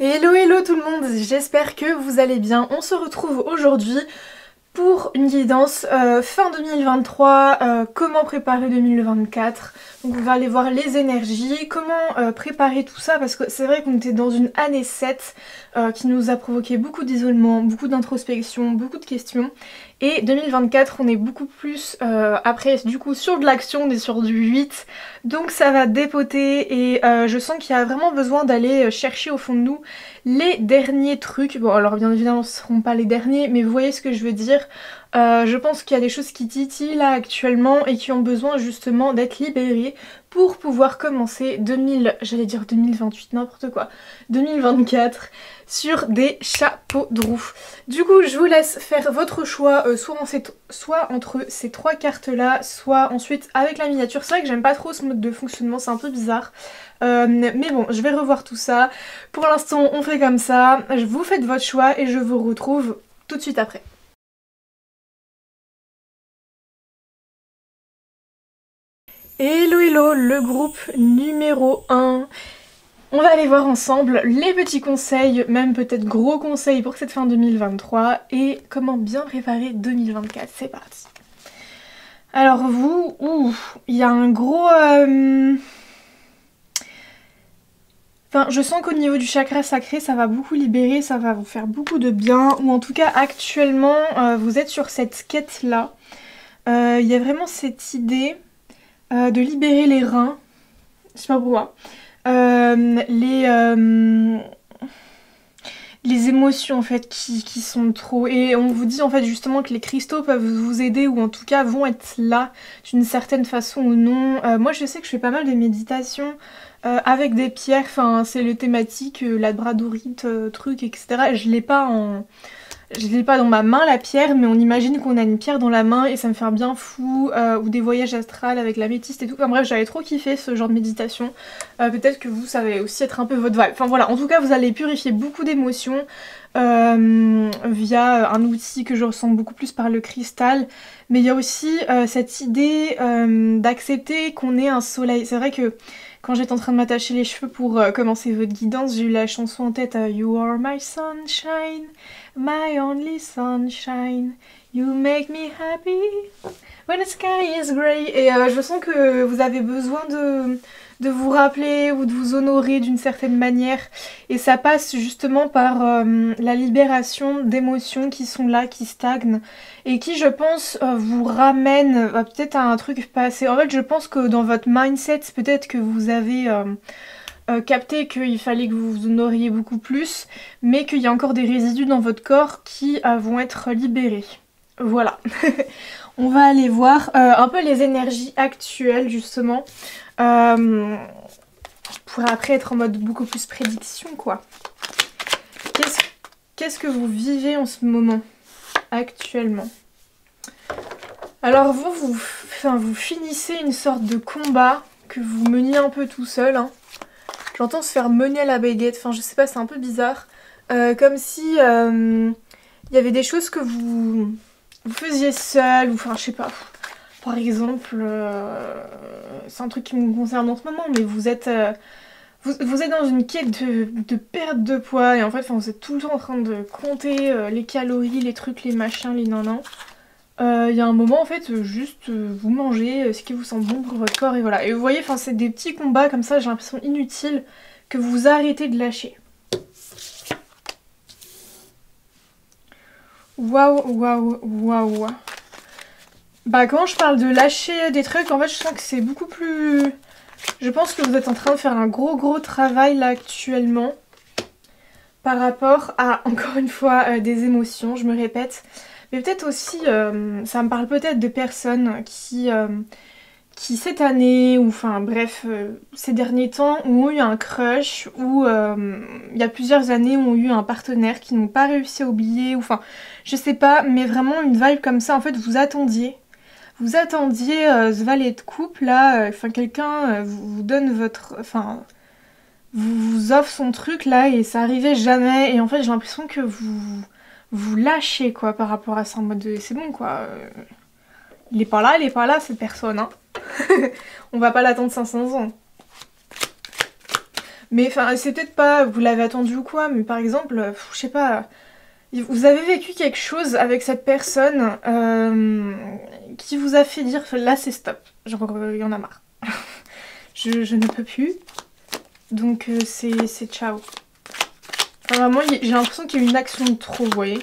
Hello hello tout le monde, j'espère que vous allez bien. On se retrouve aujourd'hui pour une guidance fin 2023, comment préparer 2024. Donc on va aller voir les énergies, comment préparer tout ça, parce que c'est vrai qu'on était dans une année 7 qui nous a provoqué beaucoup d'isolement, beaucoup d'introspection, beaucoup de questions. Et 2024 on est beaucoup plus après du coup sur de l'action, on est sur du 8, donc ça va dépoter et je sens qu'il y a vraiment besoin d'aller chercher au fond de nous les derniers trucs. Bon alors bien évidemment ce ne seront pas les derniers, mais vous voyez ce que je veux dire. Je pense qu'il y a des choses qui titillent là actuellement et qui ont besoin justement d'être libérées pour pouvoir commencer 2028, n'importe quoi, 2024 sur des chapeaux de roue. Du coup je vous laisse faire votre choix, soit entre ces trois cartes là, soit ensuite avec la miniature. C'est vrai que j'aime pas trop ce mode de fonctionnement, c'est un peu bizarre. Mais bon, je vais revoir tout ça. Pour l'instant on fait comme ça, vous faites votre choix et je vous retrouve tout de suite après. Hello hello, le groupe numéro 1. On va aller voir ensemble les petits conseils, même peut-être gros conseils pour cette fin 2023 et comment bien préparer 2024. C'est parti. Alors vous, il y a un gros... Enfin, je sens qu'au niveau du chakra sacré, ça va beaucoup libérer, ça va vous faire beaucoup de bien. Ou en tout cas, actuellement, vous êtes sur cette quête-là. Il y a vraiment cette idée... de libérer les reins, je sais pas pourquoi, les émotions en fait qui sont trop, et on vous dit en fait justement que les cristaux peuvent vous aider ou en tout cas vont être là d'une certaine façon ou non. Moi je sais que je fais pas mal de méditations avec des pierres, enfin c'est le thématique, labradorite, truc etc. Je l'ai pas dans ma main la pierre, mais on imagine qu'on a une pierre dans la main et ça me fait un bien fou, ou des voyages astrales avec l'améthyste et tout. Enfin bref, j'avais trop kiffé ce genre de méditation. Peut-être que vous, ça va aussi être un peu votre vibe. Enfin voilà, en tout cas vous allez purifier beaucoup d'émotions via un outil que je ressens beaucoup plus par le cristal. Mais il y a aussi cette idée d'accepter qu'on ait un soleil. C'est vrai que quand j'étais en train de m'attacher les cheveux pour commencer votre guidance, j'ai eu la chanson en tête, You are my sunshine, my only sunshine, you make me happy when the sky is grey. Et je sens que vous avez besoin de vous rappeler ou de vous honorer d'une certaine manière. Et ça passe justement par la libération d'émotions qui sont là, qui stagnent. Et qui, je pense, vous ramènent peut-être à un truc passé. En fait, je pense que dans votre mindset, peut-être que vous avez... capter qu'il fallait que vous vous honoriez beaucoup plus, mais qu'il y a encore des résidus dans votre corps qui vont être libérés. Voilà. On va aller voir un peu les énergies actuelles justement, pour après être en mode beaucoup plus prédiction quoi. Qu'est-ce que vous vivez en ce moment, actuellement? Alors vous finissez une sorte de combat que vous meniez un peu tout seul, hein. J'entends se faire mener à la baguette, enfin je sais pas, c'est un peu bizarre. Comme si il y avait des choses que vous faisiez seul, ou enfin je sais pas. Par exemple, c'est un truc qui me concerne en ce moment, mais vous êtes dans une quête de perte de poids, et en fait vous êtes tout le temps en train de compter les calories, les trucs, les machins, les nanans. Il y a un moment en fait juste vous mangez ce qui vous semble bon pour votre corps et voilà. Et vous voyez, enfin c'est des petits combats comme ça, j'ai l'impression inutiles, que vous arrêtez de lâcher. Waouh. Bah quand je parle de lâcher des trucs, en fait je sens que c'est beaucoup plus... Je pense que vous êtes en train de faire un gros travail là actuellement par rapport à, encore une fois, des émotions, je me répète. Mais peut-être aussi, ça me parle peut-être de personnes qui cette année, ou enfin bref, ces derniers temps, ont eu un crush, ou il y a plusieurs années, ont eu un partenaire qui n'ont pas réussi à oublier, ou enfin, je sais pas, mais vraiment une vibe comme ça, en fait, vous attendiez ce valet de coupe là, enfin quelqu'un vous donne votre... Enfin, vous offre son truc là et ça arrivait jamais, et en fait j'ai l'impression que vous lâchez quoi par rapport à ça, en mode de c'est bon quoi, il est pas là cette personne hein. On va pas l'attendre 500 ans. Mais enfin, c'est peut-être pas, vous l'avez attendu ou quoi, mais par exemple, je sais pas, vous avez vécu quelque chose avec cette personne qui vous a fait dire là c'est stop, genre il y en a marre. je ne peux plus, donc c'est ciao. Enfin, vraiment, j'ai l'impression qu'il y a une action de trop, vous voyez.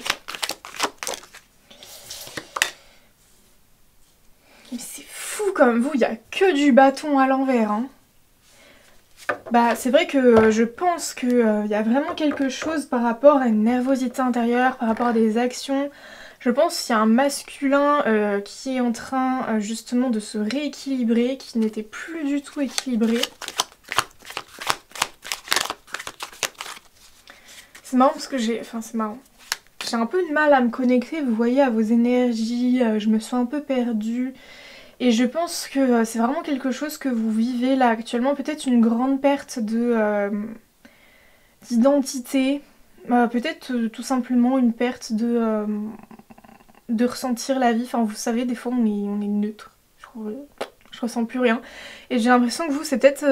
Mais c'est fou comme vous, il n'y a que du bâton à l'envers, hein. Bah c'est vrai que je pense qu'il y a vraiment quelque chose par rapport à une nervosité intérieure, par rapport à des actions. Je pense qu'il y a un masculin qui est en train justement de se rééquilibrer, qui n'était plus du tout équilibré. C'est marrant parce que c'est marrant. J'ai un peu de mal à me connecter, vous voyez, à vos énergies, je me sens un peu perdue. Et je pense que c'est vraiment quelque chose que vous vivez là actuellement, peut-être une grande perte d'identité, peut-être tout simplement une perte de ressentir la vie. Enfin, vous savez, des fois on est neutre, je ressens plus rien. Et j'ai l'impression que vous, c'est peut-être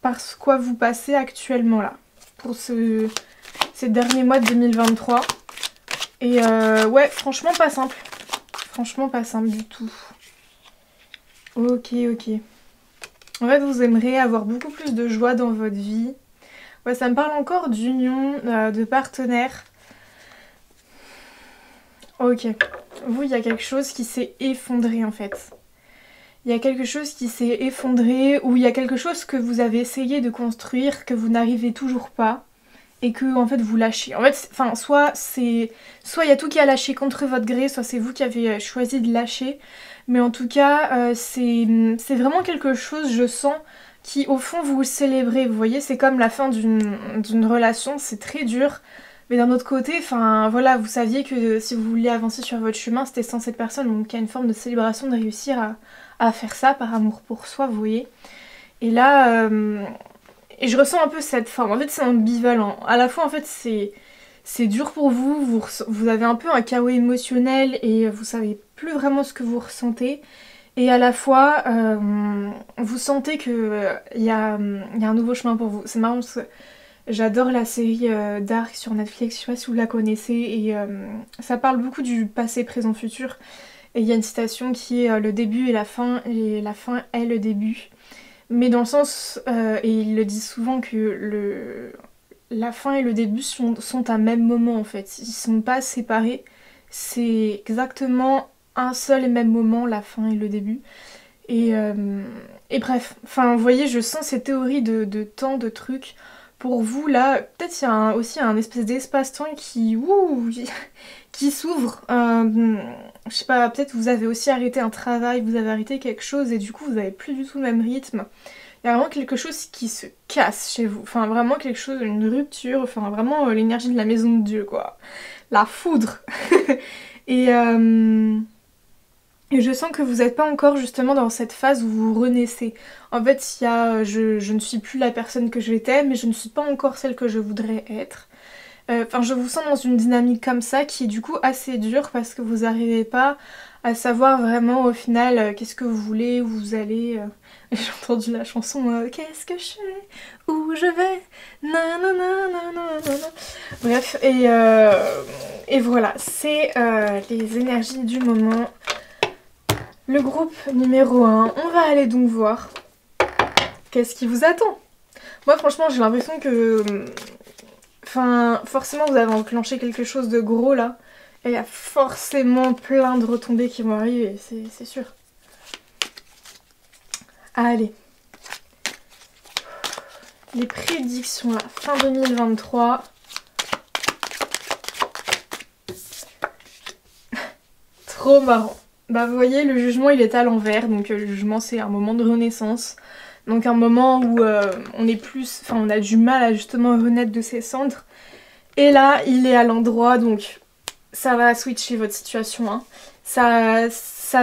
par quoi vous passez actuellement là, pour ces derniers mois de 2023. Et ouais, franchement pas simple. Franchement pas simple du tout. Ok, ok. En fait, vous aimeriez avoir beaucoup plus de joie dans votre vie. Ouais, ça me parle encore d'union, de partenaires. Ok. Vous, il y a quelque chose qui s'est effondré en fait. Il y a quelque chose qui s'est effondré ou il y a quelque chose que vous avez essayé de construire que vous n'arrivez toujours pas et que en fait vous lâchez. En fait, enfin, soit il y a tout qui a lâché contre votre gré, soit c'est vous qui avez choisi de lâcher. Mais en tout cas, c'est vraiment quelque chose, je sens, qui au fond vous célébrez. Vous voyez, c'est comme la fin d'une relation, c'est très dur. Mais d'un autre côté, enfin voilà, vous saviez que si vous vouliez avancer sur votre chemin, c'était sans cette personne. Donc il y a une forme de célébration de réussir à faire ça par amour pour soi, vous voyez. Et là, et je ressens un peu cette forme. En fait, c'est ambivalent. À la fois, en fait, c'est dur pour vous, vous avez un peu un chaos émotionnel et vous savez plus vraiment ce que vous ressentez. Et à la fois, vous sentez que y a un nouveau chemin pour vous. C'est marrant parce que j'adore la série Dark sur Netflix, je sais pas si vous la connaissez, et ça parle beaucoup du passé, présent, futur. Et il y a une citation qui est le début et la fin est le début. Mais dans le sens, et ils le disent souvent, que la fin et le début sont à même moment en fait. Ils sont pas séparés. C'est exactement un seul et même moment, la fin et le début. Et bref, enfin vous voyez, je sens ces théories de temps, de trucs. Pour vous là, peut-être il y a aussi un espèce d'espace-temps qui s'ouvre. Je sais pas, peut-être vous avez aussi arrêté un travail, vous avez arrêté quelque chose et du coup vous avez plus du tout le même rythme. Il y a vraiment quelque chose qui se casse chez vous. Enfin vraiment quelque chose, une rupture, enfin vraiment l'énergie de la maison de Dieu quoi. La foudre. et, et je sens que vous n'êtes pas encore justement dans cette phase où vous renaissez. En fait, il y a, je ne suis plus la personne que j'étais, mais je ne suis pas encore celle que je voudrais être. Enfin, je vous sens dans une dynamique comme ça qui est du coup assez dure parce que vous n'arrivez pas à savoir vraiment au final qu'est-ce que vous voulez, où vous allez. J'ai entendu la chanson qu'est-ce que je fais, où je vais, nanana, nanana. Bref, et voilà, c'est les énergies du moment. Le groupe numéro 1, on va aller donc voir qu'est-ce qui vous attend. Moi franchement j'ai l'impression que... Enfin forcément vous avez enclenché quelque chose de gros là. Et il y a forcément plein de retombées qui vont arriver, c'est sûr. Allez. Les prédictions là, fin 2023. Trop marrant. Bah vous voyez, le jugement il est à l'envers, donc le jugement c'est un moment de renaissance. Donc un moment où on est plus, enfin on a du mal à justement renaître de ses cendres. Et là il est à l'endroit, donc ça va switcher votre situation. Hein. Ça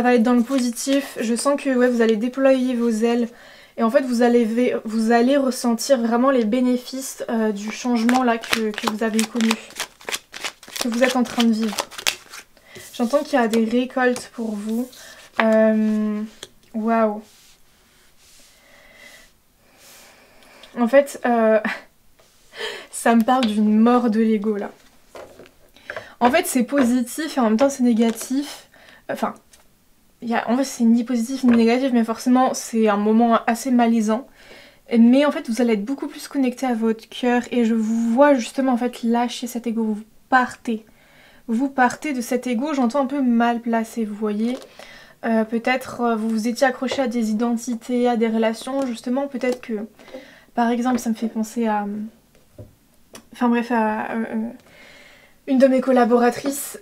va être dans le positif. Je sens que ouais, vous allez déployer vos ailes. Et en fait vous allez ressentir vraiment les bénéfices du changement là que vous avez connu. Que vous êtes en train de vivre. J'entends qu'il y a des récoltes pour vous. Waouh. En fait, ça me parle d'une mort de l'ego là. En fait, c'est positif et en même temps c'est négatif. Enfin, en fait, c'est ni positif ni négatif, mais forcément, c'est un moment assez malaisant. Mais en fait, vous allez être beaucoup plus connecté à votre cœur et je vous vois justement en fait lâcher cet ego. Vous partez. Vous partez de cet ego, j'entends un peu mal placé, vous voyez. Peut-être vous vous étiez accroché à des identités, à des relations, justement, peut-être que, par exemple, ça me fait penser à... Enfin bref, à une de mes collaboratrices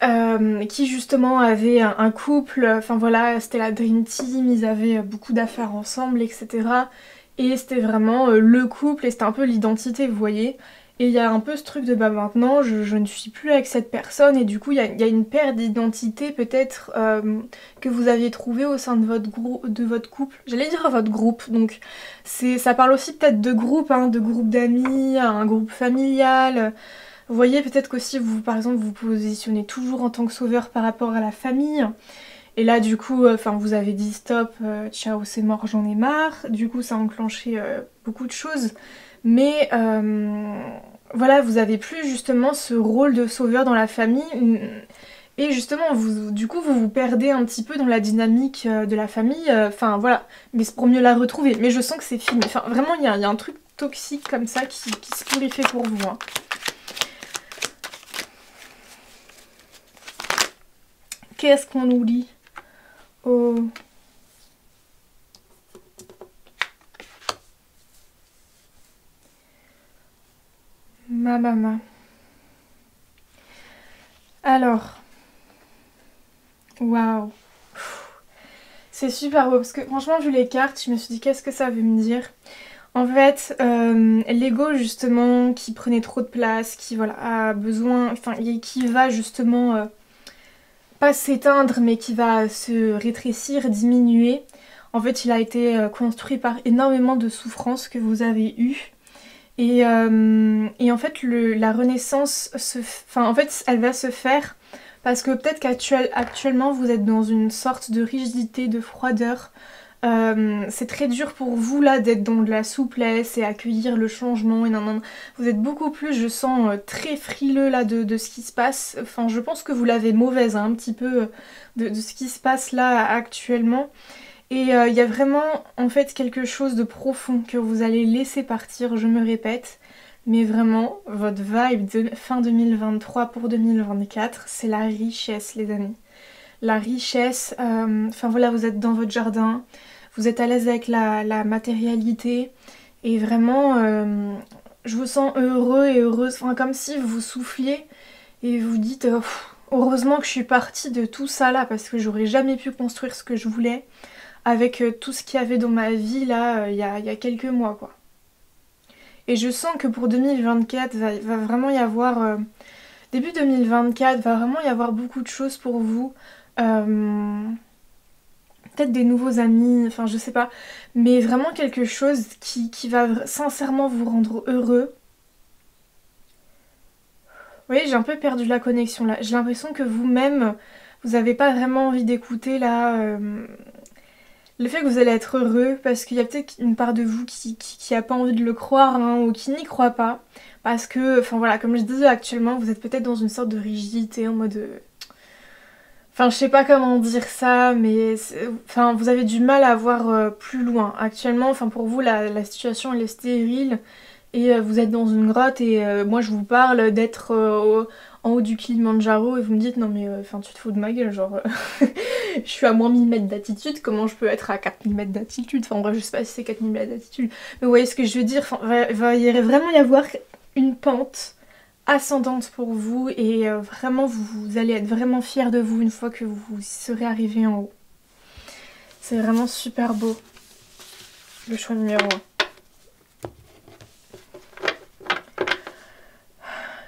qui justement avait un couple, enfin voilà, c'était la Dream Team, ils avaient beaucoup d'affaires ensemble, etc. Et c'était vraiment le couple et c'était un peu l'identité, vous voyez. Et il y a un peu ce truc de bah maintenant je ne suis plus avec cette personne et du coup il y a une perte d'identité peut-être que vous aviez trouvé au sein de votre couple. J'allais dire votre groupe, donc ça parle aussi peut-être de groupe, hein, de groupe d'amis, un groupe familial. Vous voyez peut-être qu'aussi vous par exemple vous positionnez toujours en tant que sauveur par rapport à la famille. Et là du coup, vous avez dit stop, ciao c'est mort, j'en ai marre. Du coup ça a enclenché beaucoup de choses. Mais voilà, vous avez plus justement ce rôle de sauveur dans la famille. Et justement, du coup, vous vous perdez un petit peu dans la dynamique de la famille. Enfin voilà, mais c'est pour mieux la retrouver. Mais je sens que c'est fini. Enfin vraiment, il y a un truc toxique comme ça qui se purifie pour vous. Hein. Qu'est-ce qu'on nous lit? Oh. Ma maman. Alors. Waouh. C'est super beau parce que franchement, vu les cartes, je me suis dit qu'est-ce que ça veut me dire. En fait, l'ego justement qui prenait trop de place, qui voilà a besoin, enfin qui va justement pas s'éteindre mais qui va se rétrécir, diminuer. En fait, il a été construit par énormément de souffrances que vous avez eues. Et en fait, la renaissance, en fait, elle va se faire parce que peut-être qu'actuellement, vous êtes dans une sorte de rigidité, de froideur. C'est très dur pour vous là d'être dans de la souplesse et accueillir le changement. Et nan. Vous êtes beaucoup plus, je sens, très frileux là de ce qui se passe. Enfin, je pense que vous l'avez mauvaise hein, un petit peu de ce qui se passe là actuellement. Et il y a vraiment en fait quelque chose de profond que vous allez laisser partir, je me répète. Mais vraiment, votre vibe de fin 2023 pour 2024, c'est la richesse les amis. La richesse, enfin voilà, vous êtes dans votre jardin, vous êtes à l'aise avec la matérialité. Et vraiment, je vous sens heureux et heureuse, enfin, comme si vous souffliez et vous dites heureusement que je suis partie de tout ça là parce que j'aurais jamais pu construire ce que je voulais avec tout ce qu'il y avait dans ma vie là il y a quelques mois quoi. Et je sens que pour 2024 va vraiment y avoir début 2024 va vraiment y avoir beaucoup de choses pour vous. Peut-être des nouveaux amis, enfin je sais pas, mais vraiment quelque chose qui va sincèrement vous rendre heureux. Vous voyez, j'ai un peu perdu la connexion là. J'ai l'impression que vous-même, vous n'avez pas vraiment envie d'écouter là le fait que vous allez être heureux, parce qu'il y a peut-être une part de vous qui a pas envie de le croire hein, ou qui n'y croit pas. Parce que, enfin voilà, comme je disais actuellement, vous êtes peut-être dans une sorte de rigidité en mode... Enfin, je sais pas comment dire ça, mais enfin, vous avez du mal à voir plus loin. Actuellement, enfin pour vous, la situation elle est stérile et vous êtes dans une grotte et moi je vous parle d'être en haut du Kilimandjaro et vous me dites non mais enfin tu te fous de ma gueule, genre je suis à moins 1000 mètres d'altitude, comment je peux être à 4000 mètres d'altitude? Enfin bref, je sais pas si c'est 4000 mètres d'altitude, mais vous voyez ce que je veux dire, enfin, va vraiment y avoir une pente ascendante pour vous et vraiment vous allez être vraiment fiers de vous une fois que vous serez arrivés en haut. C'est vraiment super beau, le choix numéro 1.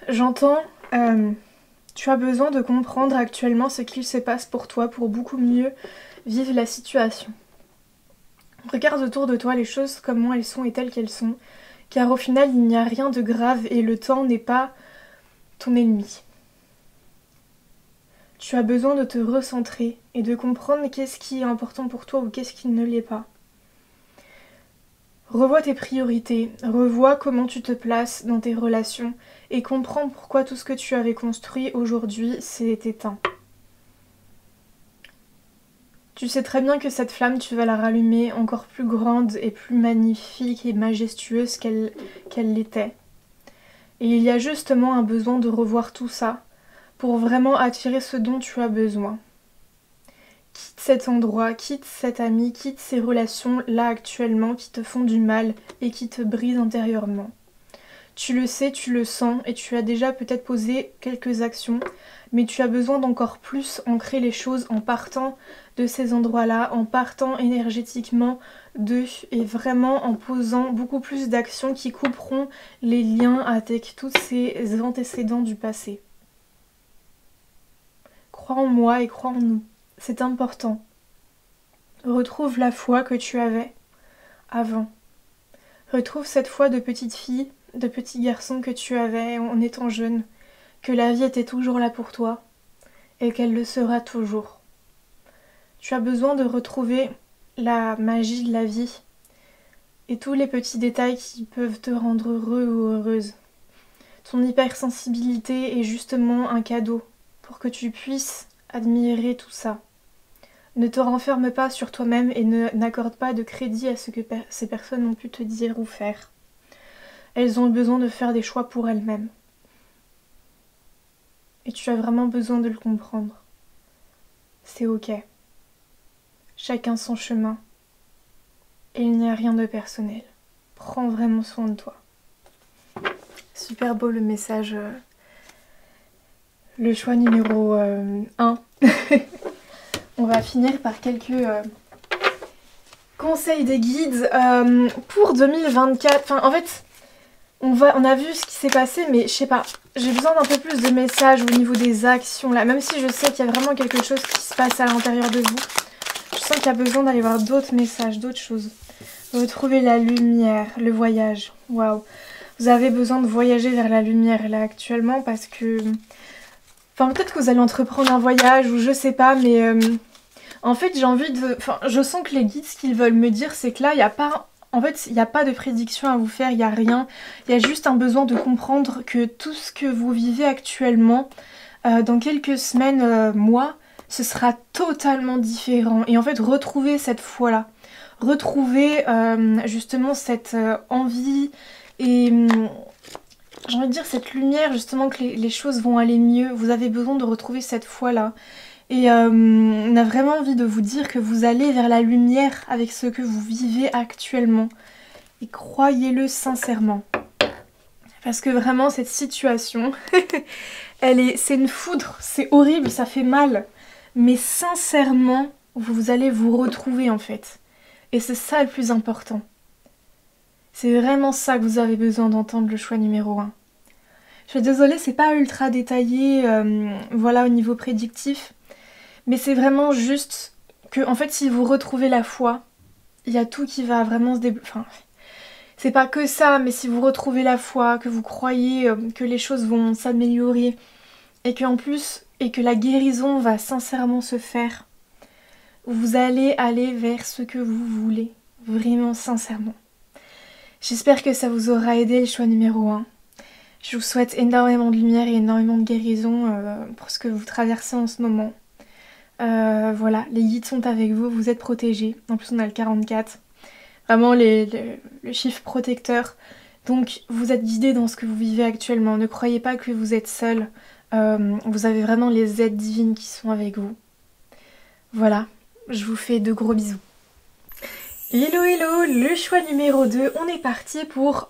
J'entends, tu as besoin de comprendre actuellement ce qu'il se passe pour toi pour beaucoup mieux vivre la situation. Regarde autour de toi les choses comment elles sont et telles qu'elles sont, car au final il n'y a rien de grave et le temps n'est pas ton ennemi. Tu as besoin de te recentrer et de comprendre qu'est-ce qui est important pour toi ou qu'est-ce qui ne l'est pas. Revois tes priorités, revois comment tu te places dans tes relations et comprends pourquoi tout ce que tu avais construit aujourd'hui s'est éteint. Tu sais très bien que cette flamme, tu vas la rallumer encore plus grande et plus magnifique et majestueuse qu'elle l'était. Et il y a justement un besoin de revoir tout ça pour vraiment attirer ce dont tu as besoin. Quitte cet endroit, quitte cet ami, quitte ces relations là actuellement qui te font du mal et qui te brisent intérieurement. Tu le sais, tu le sens et tu as déjà peut-être posé quelques actions, mais tu as besoin d'encore plus ancrer les choses en partant de ces endroits-là, en partant énergétiquement d'eux et vraiment en posant beaucoup plus d'actions qui couperont les liens avec tous ces antécédents du passé. Crois en moi et crois en nous. C'est important. Retrouve la foi que tu avais avant. Retrouve cette foi de petite fille, de petit garçon que tu avais en étant jeune, que la vie était toujours là pour toi et qu'elle le sera toujours. Tu as besoin de retrouver la magie de la vie et tous les petits détails qui peuvent te rendre heureux ou heureuse. Ton hypersensibilité est justement un cadeau pour que tu puisses admirer tout ça. Ne te renferme pas sur toi-même et n'accorde pas de crédit à ce que ces personnes ont pu te dire ou faire. Elles ont besoin de faire des choix pour elles-mêmes. Et tu as vraiment besoin de le comprendre. C'est ok. Chacun son chemin. Et il n'y a rien de personnel. Prends vraiment soin de toi. Super beau le message. Le choix numéro 1. On va finir par quelques conseils des guides pour 2024. Enfin, en fait, on a vu ce qui s'est passé, mais je sais pas. J'ai besoin d'un peu plus de messages au niveau des actions là. Même si je sais qu'il y a vraiment quelque chose qui se passe à l'intérieur de vous. Je sens qu'il y a besoin d'aller voir d'autres messages, d'autres choses. Retrouver la lumière, le voyage. Waouh. Vous avez besoin de voyager vers la lumière là actuellement parce que... Enfin, peut-être que vous allez entreprendre un voyage ou je sais pas, mais en fait, j'ai envie de... Enfin, je sens que les guides, ce qu'ils veulent me dire, c'est que là, il n'y a pas... En fait, il n'y a pas de prédiction à vous faire, il n'y a rien. Il y a juste un besoin de comprendre que tout ce que vous vivez actuellement, dans quelques semaines, mois, ce sera totalement différent. Et en fait, retrouver cette foi-là. Retrouver justement cette envie et... j'ai envie de dire cette lumière justement que les choses vont aller mieux. Vous avez besoin de retrouver cette foi-là. Et on a vraiment envie de vous dire que vous allez vers la lumière avec ce que vous vivez actuellement. Et croyez-le sincèrement. Parce que vraiment cette situation, c'est une foudre, c'est horrible, ça fait mal. Mais sincèrement, vous allez vous retrouver en fait. Et c'est ça le plus important. C'est vraiment ça que vous avez besoin d'entendre, le choix numéro 1. Je suis désolée, c'est pas ultra détaillé, voilà, au niveau prédictif. Mais c'est vraiment juste que, en fait, si vous retrouvez la foi, il y a tout qui va vraiment se débloquer. Enfin, c'est pas que ça, mais si vous retrouvez la foi, que vous croyez que les choses vont s'améliorer, et que en plus, et que la guérison va sincèrement se faire, vous allez aller vers ce que vous voulez, vraiment sincèrement. J'espère que ça vous aura aidé, le choix numéro 1. Je vous souhaite énormément de lumière et énormément de guérison pour ce que vous traversez en ce moment. Voilà, les guides sont avec vous, vous êtes protégés. En plus, on a le 44. Vraiment, le chiffre protecteur. Donc, vous êtes guidés dans ce que vous vivez actuellement. Ne croyez pas que vous êtes seul. Vous avez vraiment les aides divines qui sont avec vous. Voilà, je vous fais de gros bisous. Hello hello, le choix numéro 2, on est parti pour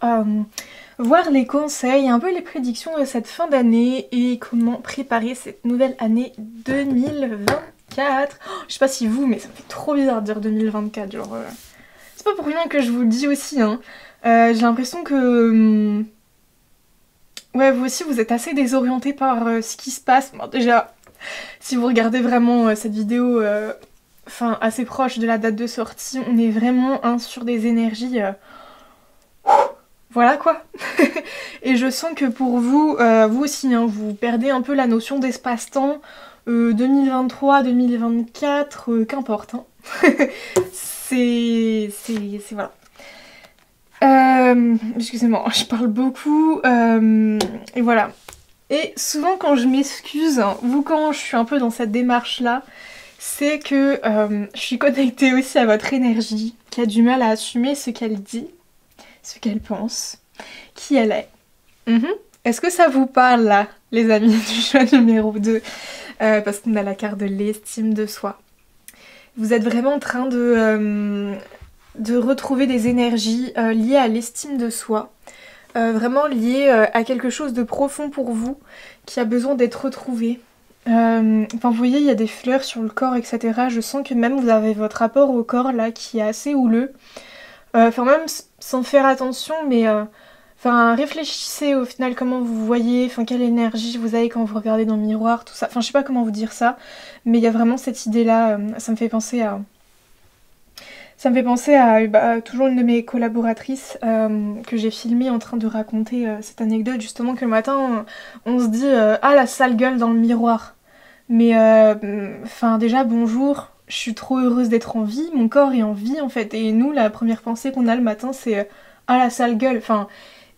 voir les conseils, un peu les prédictions de cette fin d'année et comment préparer cette nouvelle année 2024. Je sais pas si vous, mais ça me fait trop bizarre de dire 2024, genre... C'est pas pour rien que je vous le dis aussi, hein. J'ai l'impression que... ouais, vous aussi, vous êtes assez désorientés par ce qui se passe. Bon, déjà, si vous regardez vraiment cette vidéo... enfin, assez proche de la date de sortie, on est vraiment sur des énergies... voilà quoi. Et je sens que pour vous, vous aussi, hein, vous perdez un peu la notion d'espace-temps. 2023, 2024, qu'importe. Hein. c'est... voilà. Excusez-moi, je parle beaucoup. Et voilà. Et souvent quand je m'excuse, ou quand je suis un peu dans cette démarche-là, c'est que je suis connectée aussi à votre énergie, qui a du mal à assumer ce qu'elle dit, ce qu'elle pense, qui elle est. Est-ce que ça vous parle là, les amis du choix numéro 2 parce qu'on a la carte de l'estime de soi. Vous êtes vraiment en train de retrouver des énergies liées à l'estime de soi. Vraiment liées à quelque chose de profond pour vous, qui a besoin d'être retrouvé. Enfin, vous voyez, il y a des fleurs sur le corps, etc. Je sens que même vous avez votre rapport au corps là qui est assez houleux. Enfin, même sans faire attention, mais enfin, réfléchissez au final comment vous voyez, enfin, quelle énergie vous avez quand vous regardez dans le miroir, tout ça. Enfin, je sais pas comment vous dire ça, mais il y a vraiment cette idée-là. Ça me fait penser à... toujours une de mes collaboratrices que j'ai filmée en train de raconter cette anecdote, justement, que le matin, on se dit ah, la sale gueule dans le miroir. Mais, enfin, déjà, bonjour, je suis trop heureuse d'être en vie, mon corps est en vie, en fait. Et nous, la première pensée qu'on a le matin, c'est ah, la sale gueule. Enfin,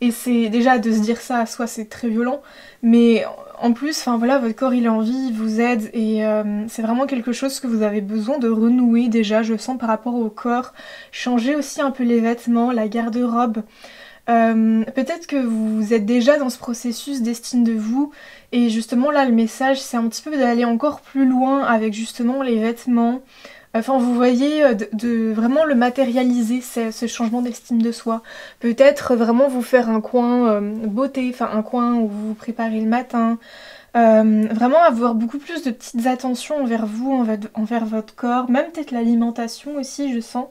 et c'est déjà de se dire ça à soi, c'est très violent. Mais en plus, enfin voilà, votre corps il est en vie, il vous aide et c'est vraiment quelque chose que vous avez besoin de renouer déjà, je sens par rapport au corps. Changer aussi un peu les vêtements, la garde-robe. Peut-être que vous êtes déjà dans ce processus d'estime de vous et justement là le message c'est un petit peu d'aller encore plus loin avec justement les vêtements. Enfin vous voyez, de vraiment le matérialiser, ce changement d'estime de soi. Peut-être vraiment vous faire un coin beauté, enfin un coin où vous vous préparez le matin. Vraiment avoir beaucoup plus de petites attentions envers vous, envers votre corps, même peut-être l'alimentation aussi je sens.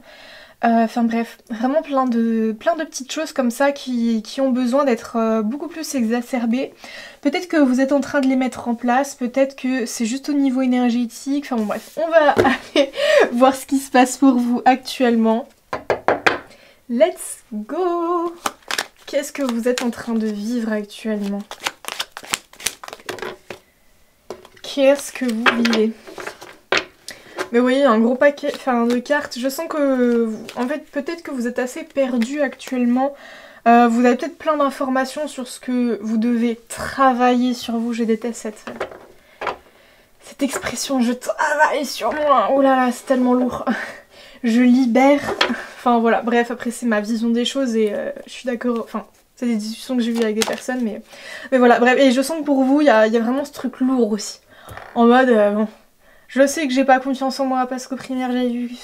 Enfin bref, vraiment plein de petites choses comme ça qui ont besoin d'être beaucoup plus exacerbées. Peut-être que vous êtes en train de les mettre en place, peut-être que c'est juste au niveau énergétique. Enfin bon bref, on va aller voir ce qui se passe pour vous actuellement. Let's go! Qu'est-ce que vous êtes en train de vivre actuellement? Qu'est-ce que vous vivez? Mais vous voyez, un gros paquet de cartes. Je sens que, en fait, peut-être que vous êtes assez perdu actuellement. Vous avez peut-être plein d'informations sur ce que vous devez travailler sur vous. Je déteste cette expression, je travaille sur moi. Oh là là, c'est tellement lourd. Je libère. Enfin voilà, bref, après c'est ma vision des choses et je suis d'accord. Enfin, c'est des discussions que j'ai eues avec des personnes, mais voilà, bref. Et je sens que pour vous, il y a vraiment ce truc lourd aussi. En mode, bon... Je sais que j'ai pas confiance en moi parce qu'au primaire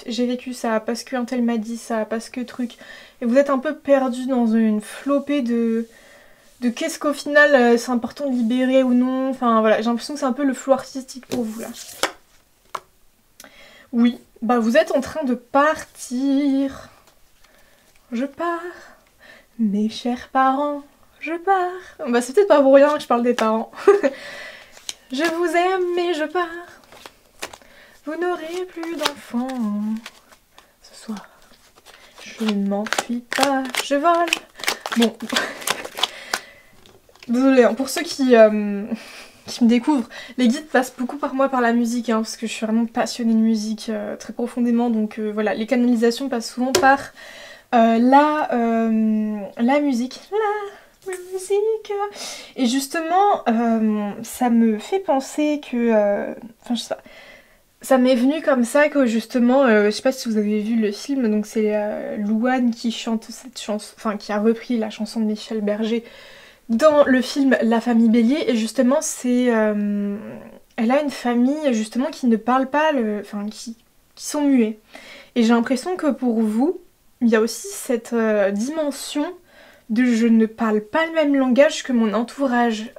j'ai vécu ça, parce qu'un tel m'a dit ça, parce que truc. Et vous êtes un peu perdu dans une flopée de qu'est-ce qu'au final c'est important de libérer ou non. Enfin voilà, j'ai l'impression que c'est un peu le flou artistique pour vous là. Oui, bah vous êtes en train de partir. Je pars, mes chers parents, je pars. Bah c'est peut-être pas pour rien que je parle des parents. Je vous aime mais je pars. Vous n'aurez plus d'enfants ce soir. Je ne m'enfuis pas, je vole. Bon. Désolée, hein, pour ceux qui me découvrent, les guides passent beaucoup par moi par la musique, hein, parce que je suis vraiment passionnée de musique très profondément. Donc voilà, les canalisations passent souvent par la musique. La musique. Et justement, ça me fait penser que... Enfin, je sais pas... Ça m'est venu comme ça que justement, je sais pas si vous avez vu le film, donc c'est Louane qui chante cette chanson, enfin qui a repris la chanson de Michel Berger dans le film La famille Bélier, et justement c'est... elle a une famille justement qui ne parle pas, enfin qui sont muets. Et j'ai l'impression que pour vous, il y a aussi cette dimension de je ne parle pas le même langage que mon entourage.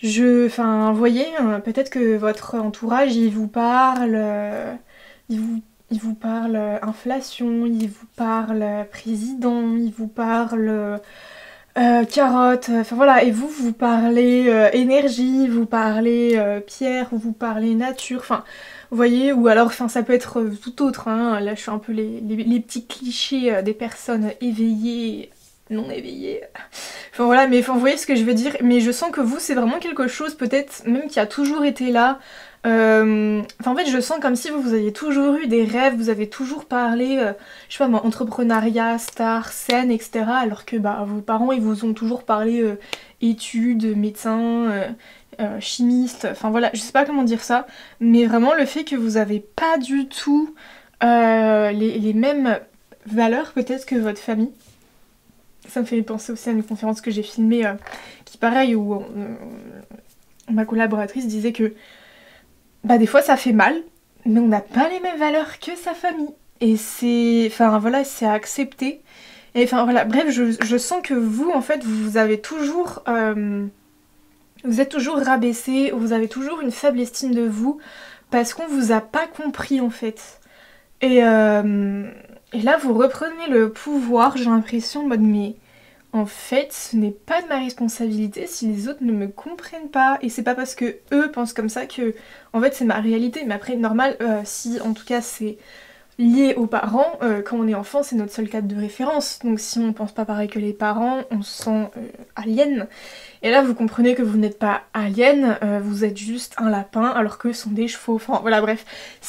Enfin, vous voyez, peut-être que votre entourage, il vous parle, il vous parle inflation, il vous parle président, il vous parle carotte, enfin voilà, et vous parlez énergie, vous parlez pierre, vous parlez nature, enfin, vous voyez, ou alors, enfin, ça peut être tout autre, hein, là je suis un peu les petits clichés des personnes éveillées, non éveillé. Enfin voilà, mais enfin, vous voyez ce que je veux dire. Mais je sens que vous, c'est vraiment quelque chose peut-être même qui a toujours été là. Enfin en fait, je sens comme si vous aviez toujours eu des rêves, vous avez toujours parlé, je sais pas moi, entrepreneuriat, star, scène, etc. Alors que bah, vos parents, ils vous ont toujours parlé études, médecin, chimiste, enfin voilà, je sais pas comment dire ça. Mais vraiment le fait que vous avez pas du tout les mêmes valeurs peut-être que votre famille. Ça me fait penser aussi à une conférence que j'ai filmée qui pareil où ma collaboratrice disait que bah des fois ça fait mal, mais on n'a pas les mêmes valeurs que sa famille. Et c'est... Enfin voilà, c'est à accepter. Et enfin voilà, bref, je sens que vous en fait vous avez toujours... vous êtes toujours rabaissé, vous avez toujours une faible estime de vous parce qu'on vous a pas compris en fait. Et là vous reprenez le pouvoir, j'ai l'impression en mode mais... En fait, ce n'est pas de ma responsabilité si les autres ne me comprennent pas. Et c'est pas parce que eux pensent comme ça que, en fait, c'est ma réalité. Mais après, normal, si en tout cas c'est lié aux parents, quand on est enfant, c'est notre seul cadre de référence. Donc si on pense pas pareil que les parents, on se sent alien. Et là, vous comprenez que vous n'êtes pas alien, vous êtes juste un lapin, alors qu'eux sont des chevaux. Enfin, voilà, bref.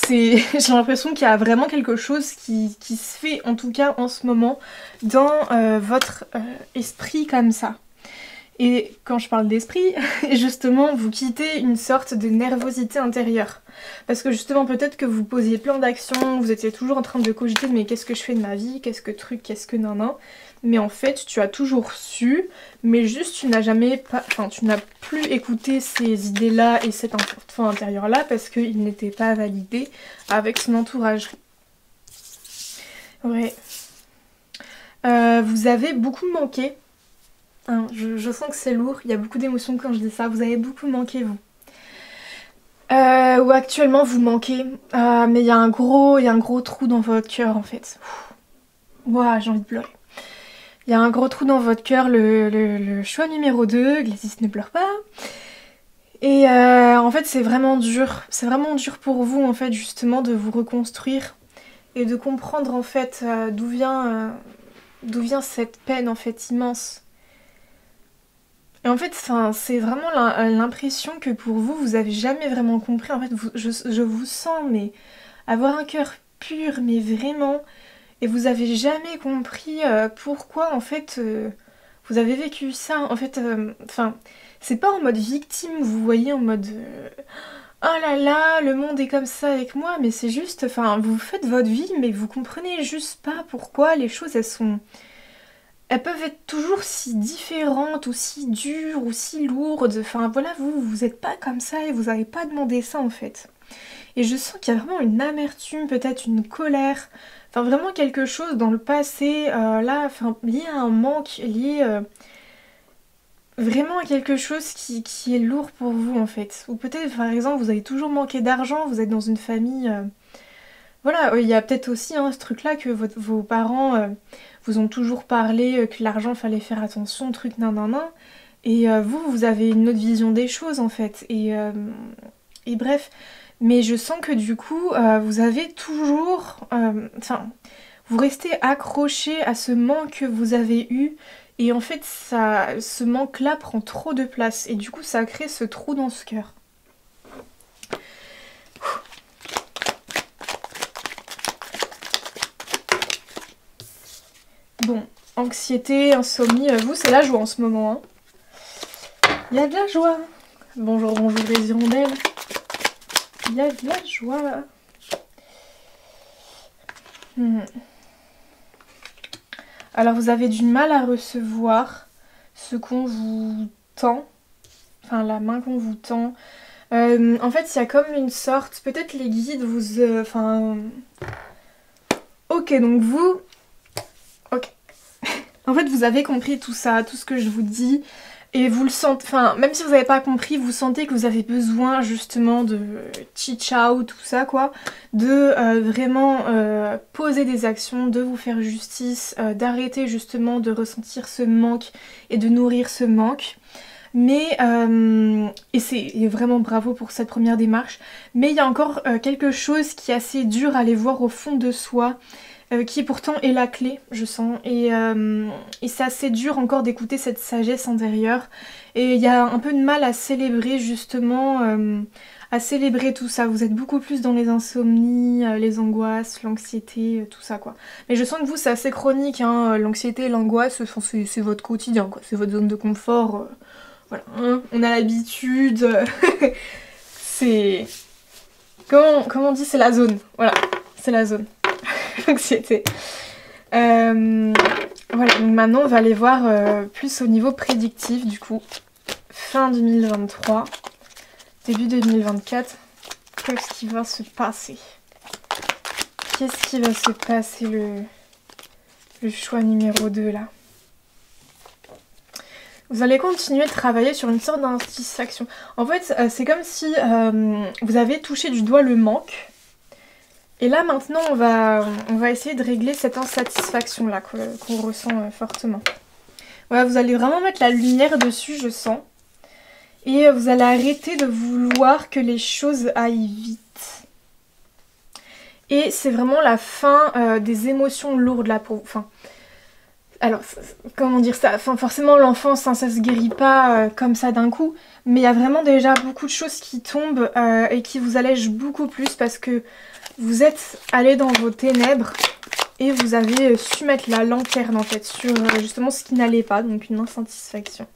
J'ai l'impression qu'il y a vraiment quelque chose qui se fait, en tout cas en ce moment, dans votre esprit comme ça. Et quand je parle d'esprit, justement, vous quittez une sorte de nervosité intérieure. Parce que justement, peut-être que vous posiez plein d'actions, vous étiez toujours en train de cogiter, mais qu'est-ce que je fais de ma vie, qu'est-ce que truc, qu'est-ce que nanan. Mais en fait, tu as toujours su, mais juste tu n'as jamais, enfin, tu n'as plus écouté ces idées-là et cet enfant intérieur-là parce qu'il n'était pas validé avec son entourage. Ouais. Vous avez beaucoup manqué. Hein, je sens que c'est lourd, il y a beaucoup d'émotions quand je dis ça. Vous avez beaucoup manqué, vous. Ou actuellement vous manquez. Mais il y a un gros trou dans votre cœur en fait. Ouah, j'ai envie de pleurer. Il y a un gros trou dans votre cœur, le choix numéro 2, Gladys ne pleure pas. Et en fait c'est vraiment dur. C'est vraiment dur pour vous en fait justement de vous reconstruire et de comprendre en fait d'où vient cette peine en fait immense. Et en fait, c'est vraiment l'impression que pour vous, vous avez jamais vraiment compris. En fait, je vous sens, mais avoir un cœur pur, mais vraiment. Et vous avez jamais compris pourquoi, en fait, vous avez vécu ça. En fait, c'est pas en mode victime, vous voyez, en mode... oh là là, le monde est comme ça avec moi. Mais c'est juste, vous faites votre vie, mais vous comprenez juste pas pourquoi les choses, elles peuvent être toujours si différentes, ou si dures, ou si lourdes. Enfin voilà, vous êtes pas comme ça et vous avez pas demandé ça en fait. Et je sens qu'il y a vraiment une amertume, peut-être une colère, enfin vraiment quelque chose dans le passé, là, lié à un manque, lié vraiment à quelque chose qui est lourd pour vous en fait. Ou peut-être par exemple vous avez toujours manqué d'argent, vous êtes dans une famille... Voilà, il y a peut-être aussi ce truc-là que vos parents vous ont toujours parlé que l'argent fallait faire attention, truc nan. Et vous avez une autre vision des choses en fait. Et bref, mais je sens que du coup, vous avez toujours... vous restez accroché à ce manque que vous avez eu. Et en fait, ce manque-là prend trop de place. Et du coup, ça crée ce trou dans ce cœur. Bon, anxiété, insomnie, vous c'est la joie en ce moment. Hein. Il y a de la joie. Bonjour les hirondelles. Il y a de la joie. Alors vous avez du mal à recevoir ce qu'on vous tend. Enfin la main qu'on vous tend. En fait il y a comme une sorte... Peut-être les guides vous... Ok, donc vous... Ok. En fait, vous avez compris tout ça, tout ce que je vous dis, et vous le sentez, même si vous n'avez pas compris, vous sentez que vous avez besoin justement de chi-chao, tout ça quoi, de vraiment poser des actions, de vous faire justice, d'arrêter justement de ressentir ce manque et de nourrir ce manque. Mais, et vraiment bravo pour cette première démarche, mais il y a encore quelque chose qui est assez dur à aller voir au fond de soi. qui pourtant est la clé, je sens. Et c'est assez dur encore d'écouter cette sagesse intérieure. Et il y a un peu de mal à célébrer justement, à célébrer tout ça. Vous êtes beaucoup plus dans les insomnies, les angoisses, l'anxiété, tout ça quoi. Mais je sens que vous c'est assez chronique, hein, l'anxiété et l'angoisse, enfin, c'est votre quotidien quoi, c'est votre zone de confort. Voilà, hein, on a l'habitude. C'est... Comment on dit? C'est la zone. Voilà, c'est la zone. L'anxiété. Voilà, donc maintenant on va aller voir plus au niveau prédictif du coup. Fin 2023, début 2024. Qu'est-ce qui va se passer? Qu'est-ce qui va se passer le choix numéro 2 là? Vous allez continuer de travailler sur une sorte d'insatisfaction. En fait, c'est comme si vous avez touché du doigt le manque. Et là, maintenant, on va essayer de régler cette insatisfaction-là qu'on ressent fortement. Voilà, vous allez vraiment mettre la lumière dessus, je sens. Et vous allez arrêter de vouloir que les choses aillent vite. Et c'est vraiment la fin des émotions lourdes là pour vous. Enfin, alors, comment dire ça? Enfin, forcément, l'enfance, hein, ça se guérit pas comme ça d'un coup. Mais il y a vraiment déjà beaucoup de choses qui tombent et qui vous allègent beaucoup plus parce que vous êtes allé dans vos ténèbres et vous avez su mettre la lanterne en fait sur justement ce qui n'allait pas, donc une insatisfaction.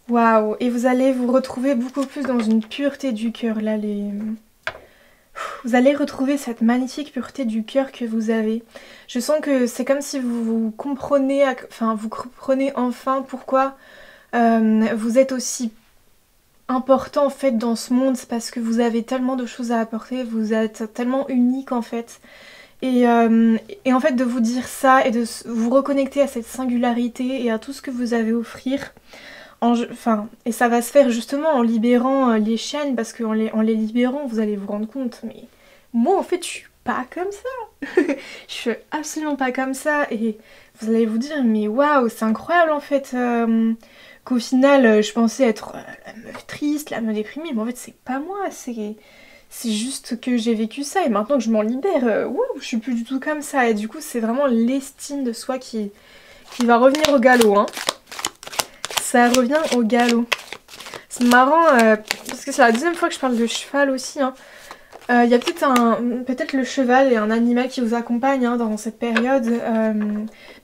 Waouh! Et vous allez vous retrouver beaucoup plus dans une pureté du cœur là, vous allez retrouver cette magnifique pureté du cœur que vous avez. Je sens que c'est comme si vous comprenez, vous comprenez enfin pourquoi vous êtes aussi important en fait dans ce monde. C'est parce que vous avez tellement de choses à apporter, vous êtes tellement unique en fait. Et en fait de vous dire ça et de vous reconnecter à cette singularité et à tout ce que vous avez à offrir. Et ça va se faire justement en libérant les chaînes, parce qu'en les libérant, vous allez vous rendre compte, mais moi en fait je suis pas comme ça. Je suis absolument pas comme ça, et vous allez vous dire, mais waouh, c'est incroyable en fait, qu'au final je pensais être la meuf triste, la meuf déprimée, mais en fait c'est pas moi, c'est juste que j'ai vécu ça, et maintenant que je m'en libère, waouh, je suis plus du tout comme ça, et du coup c'est vraiment l'estime de soi qui va revenir au galop, hein. Ça revient au galop. C'est marrant parce que c'est la deuxième fois que je parle de cheval aussi. Hein. Il y a peut-être le cheval et un animal qui vous accompagne hein, dans cette période.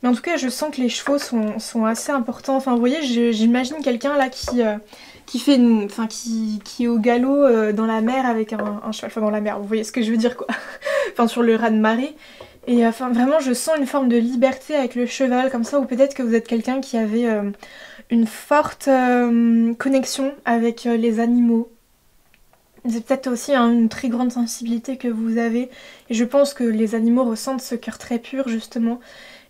Mais en tout cas, je sens que les chevaux sont assez importants. Enfin, vous voyez, j'imagine quelqu'un là qui est au galop dans la mer avec un cheval. Enfin, dans la mer, vous voyez ce que je veux dire quoi. Enfin, sur le raz-de-marée. Et enfin, vraiment, je sens une forme de liberté avec le cheval comme ça. Ou peut-être que vous êtes quelqu'un qui avait une forte connexion avec les animaux. C'est peut-être aussi hein, une très grande sensibilité que vous avez. Et je pense que les animaux ressentent ce cœur très pur justement.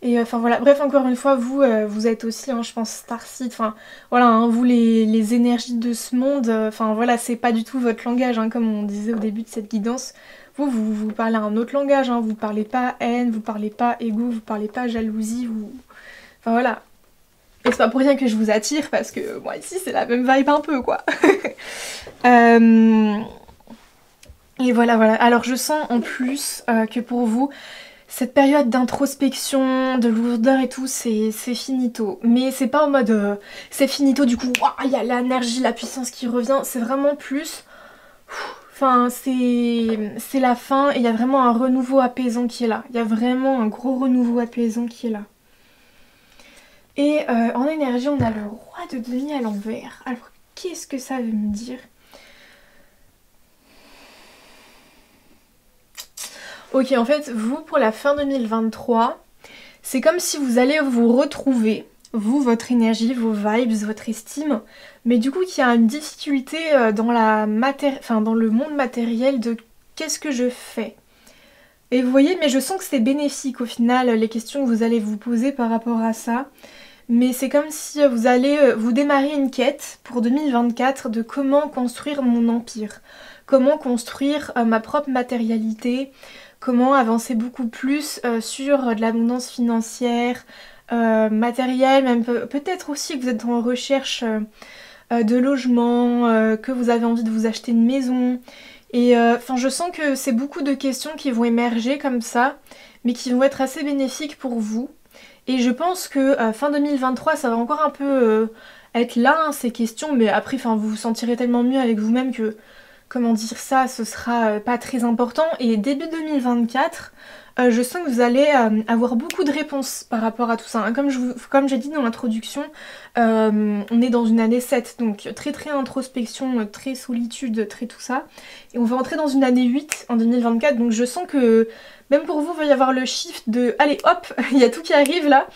Et enfin voilà, bref encore une fois, vous êtes aussi, hein, je pense, Starseed. Enfin voilà, hein, vous les énergies de ce monde, enfin voilà, c'est pas du tout votre langage, hein, comme on disait au début de cette guidance. Vous parlez un autre langage, hein, vous parlez pas haine, vous parlez pas égo, vous parlez pas jalousie, Enfin voilà. Et c'est pas pour rien que je vous attire, parce que moi ici c'est la même vibe un peu quoi. Et voilà. Alors je sens en plus que pour vous, cette période d'introspection, de lourdeur et tout, c'est finito. Mais c'est pas en mode c'est finito du coup, il y a l'énergie, la puissance qui revient. C'est vraiment plus... Enfin, c'est la fin et il y a vraiment un renouveau apaisant qui est là. Il y a vraiment un gros renouveau apaisant qui est là. Et en énergie, on a le roi de denier à l'envers. Alors, qu'est-ce que ça veut me dire? Ok, en fait, vous, pour la fin 2023, c'est comme si vous allez vous retrouver, vous, votre énergie, vos vibes, votre estime, mais du coup, qu'il y a une difficulté dans le monde matériel de qu'est-ce que je fais? Et vous voyez, mais je sens que c'est bénéfique au final, les questions que vous allez vous poser par rapport à ça. Mais c'est comme si vous allez vous démarrer une quête pour 2024 de comment construire mon empire. Comment construire ma propre matérialité. Comment avancer beaucoup plus sur de l'abondance financière, matérielle. Même peut-être aussi que vous êtes en recherche de logement, que vous avez envie de vous acheter une maison. Et enfin je sens que c'est beaucoup de questions qui vont émerger comme ça, mais qui vont être assez bénéfiques pour vous. Et je pense que fin 2023 ça va encore un peu être là hein, ces questions, mais après enfin vous vous sentirez tellement mieux avec vous-même que comment dire ça, ce sera pas très important. Et début 2024, je sens que vous allez avoir beaucoup de réponses par rapport à tout ça. Hein. Comme j'ai dit dans l'introduction, on est dans une année 7, donc très introspection, très solitude, très tout ça. Et on va entrer dans une année 8 en 2024, donc je sens que même pour vous, il va y avoir le shift de allez hop, il y a tout qui arrive là.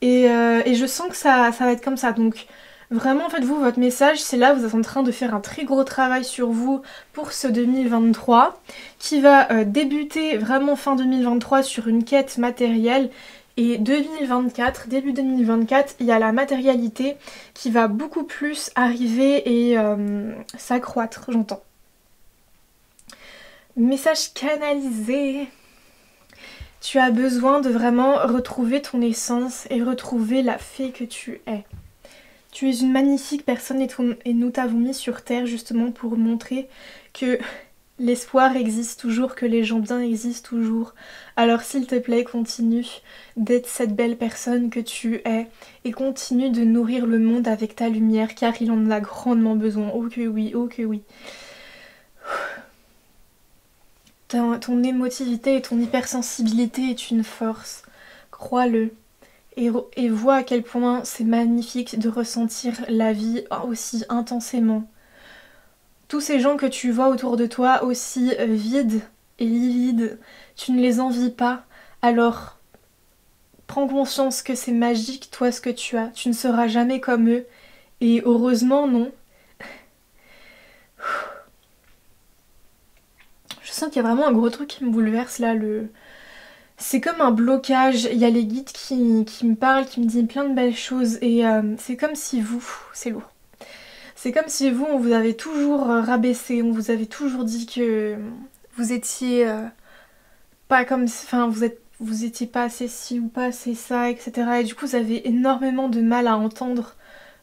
Et je sens que ça va être comme ça. Donc vraiment, en fait, vous, votre message, c'est là, vous êtes en train de faire un très gros travail sur vous pour ce 2023 qui va débuter vraiment fin 2023 sur une quête matérielle. Et 2024, début 2024, il y a la matérialité qui va beaucoup plus arriver et s'accroître, j'entends. Message canalisé. Tu as besoin de vraiment retrouver ton essence et retrouver la fée que tu es. Tu es une magnifique personne et nous t'avons mis sur terre justement pour montrer que l'espoir existe toujours, que les gens bien existent toujours. Alors s'il te plaît, continue d'être cette belle personne que tu es et continue de nourrir le monde avec ta lumière car il en a grandement besoin. Oh que oui, oh que oui. Ton émotivité et ton hypersensibilité est une force, crois-le. Et vois à quel point c'est magnifique de ressentir la vie aussi intensément. Tous ces gens que tu vois autour de toi aussi vides et livides, tu ne les envies pas. Alors, prends conscience que c'est magique toi ce que tu as. Tu ne seras jamais comme eux. Et heureusement non. Je sens qu'il y a vraiment un gros truc qui me bouleverse là, c'est comme un blocage, il y a les guides qui me parlent, qui me disent plein de belles choses et c'est comme si vous, c'est lourd, c'est comme si vous, on vous avait toujours rabaissé, on vous avait toujours dit que vous étiez pas comme, enfin vous étiez pas assez ci ou pas assez ça, etc. Et du coup vous avez énormément de mal à entendre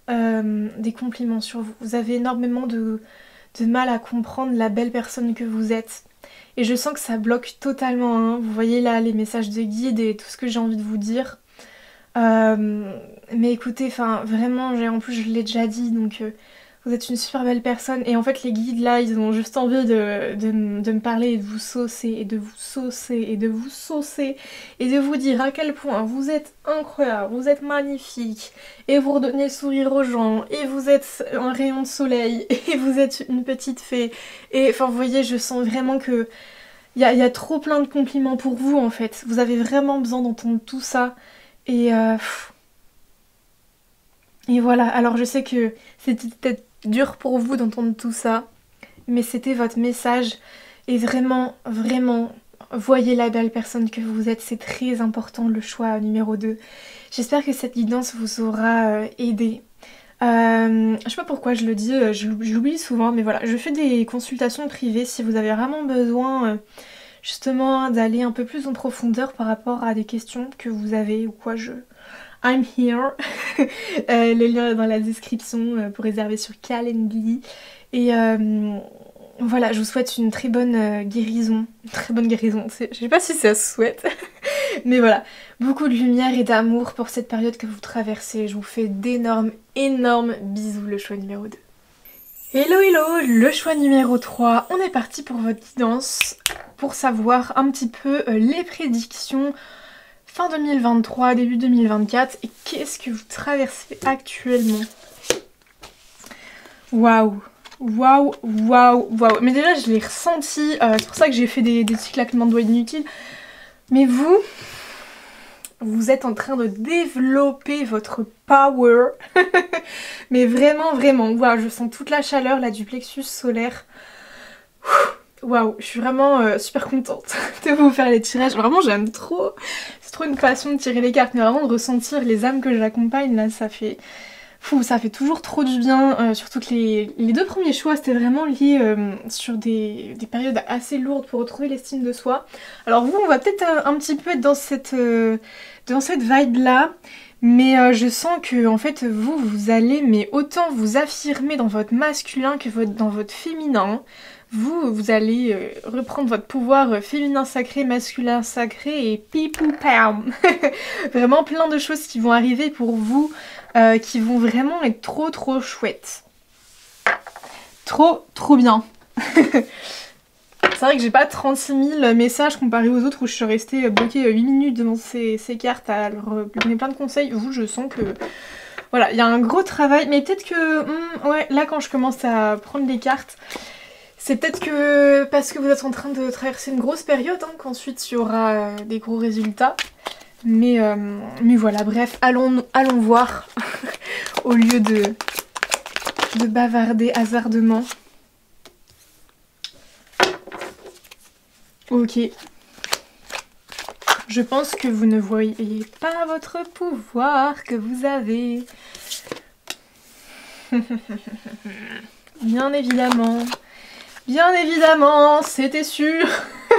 des compliments sur vous, vous avez énormément de mal à comprendre la belle personne que vous êtes. Et je sens que ça bloque totalement, hein. Vous voyez là les messages de guide et tout ce que j'ai envie de vous dire. Mais écoutez, enfin vraiment, en plus je l'ai déjà dit, donc vous êtes une super belle personne. Et en fait les guides là, ils ont juste envie de me parler et de vous saucer, et de vous saucer, et de vous saucer, et de vous dire à quel point vous êtes incroyable, vous êtes magnifique, et vous redonnez le sourire aux gens, et vous êtes un rayon de soleil, et vous êtes une petite fée. Et enfin vous voyez, je sens vraiment que il y a trop plein de compliments pour vous en fait. Vous avez vraiment besoin d'entendre tout ça. Et voilà, alors je sais que c'était peut-être dur pour vous d'entendre tout ça, mais c'était votre message. Et vraiment, voyez la belle personne que vous êtes. C'est très important le choix numéro 2. J'espère que cette guidance vous aura aidé. Je sais pas pourquoi je le dis, je l'oublie souvent, mais voilà, je fais des consultations privées si vous avez vraiment besoin justement d'aller un peu plus en profondeur par rapport à des questions que vous avez ou quoi. I'm here. Le lien est dans la description pour réserver sur Calendly. Et voilà, je vous souhaite une très bonne guérison. Une très bonne guérison, je sais pas si ça se souhaite. Mais voilà, beaucoup de lumière et d'amour pour cette période que vous traversez. Je vous fais d'énormes bisous, le choix numéro 2. Hello, le choix numéro 3. On est parti pour votre guidance pour savoir un petit peu les prédictions fin 2023, début 2024 et qu'est-ce que vous traversez actuellement. Waouh. Mais déjà je l'ai ressenti, c'est pour ça que j'ai fait des petits claquements de doigts inutiles. Mais vous êtes en train de développer votre power. Mais vraiment, wow, je sens toute la chaleur là du plexus solaire. Waouh, je suis vraiment super contente de vous faire les tirages. Vraiment, j'aime trop. C'est trop une passion de tirer les cartes, mais vraiment de ressentir les âmes que j'accompagne là, ça fait toujours trop du bien. Surtout que les 2 premiers choix, c'était vraiment lié sur des périodes assez lourdes pour retrouver l'estime de soi. Alors vous, on va peut-être un petit peu être dans cette vibe là. Mais je sens que en fait vous allez mais autant vous affirmer dans votre masculin que dans votre féminin. Vous allez reprendre votre pouvoir féminin sacré, masculin sacré et pipou pam. Vraiment plein de choses qui vont arriver pour vous, qui vont vraiment être trop chouettes. Trop bien. C'est vrai que j'ai pas 36 000 messages comparé aux autres où je suis restée bloquée 8 minutes devant ces cartes à leur donner plein de conseils. Vous, je sens que voilà, il y a un gros travail, mais peut-être que ouais, là quand je commence à prendre les cartes, c'est peut-être que parce que vous êtes en train de traverser une grosse période, hein, qu'ensuite il y aura des gros résultats. Mais voilà, bref, allons voir au lieu de bavarder hasardement. Ok. Je pense que vous ne voyez pas votre pouvoir que vous avez. Bien évidemment. Bien évidemment, c'était sûr.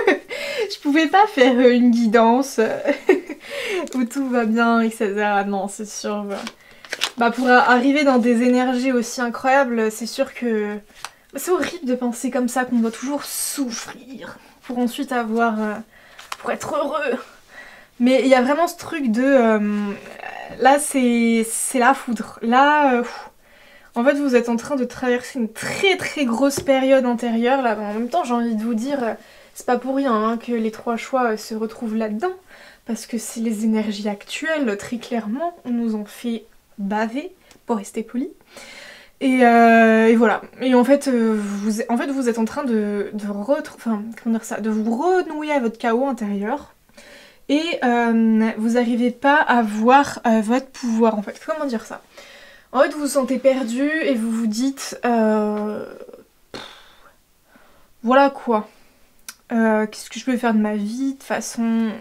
Je pouvais pas faire une guidance où tout va bien, etc. Non, c'est sûr. Bah pour arriver dans des énergies aussi incroyables, c'est sûr que... C'est horrible de penser comme ça, qu'on doit toujours souffrir pour ensuite avoir... pour être heureux. Mais il y a vraiment ce truc de... là, c'est la foudre. Là, en fait, vous êtes en train de traverser une très grosse période antérieure. Là, en même temps, j'ai envie de vous dire, c'est pas pour rien hein, que les 3 choix se retrouvent là-dedans. Parce que c'est les énergies actuelles, très clairement. On nous en fait baver, pour rester poli. Et voilà. Et en fait, vous êtes en train de vous renouer à votre chaos intérieur. Et vous n'arrivez pas à voir votre pouvoir, en fait. Comment dire ça? En fait, vous vous sentez perdu et vous vous dites... voilà quoi. Qu'est-ce que je peux faire de ma vie? De toute façon,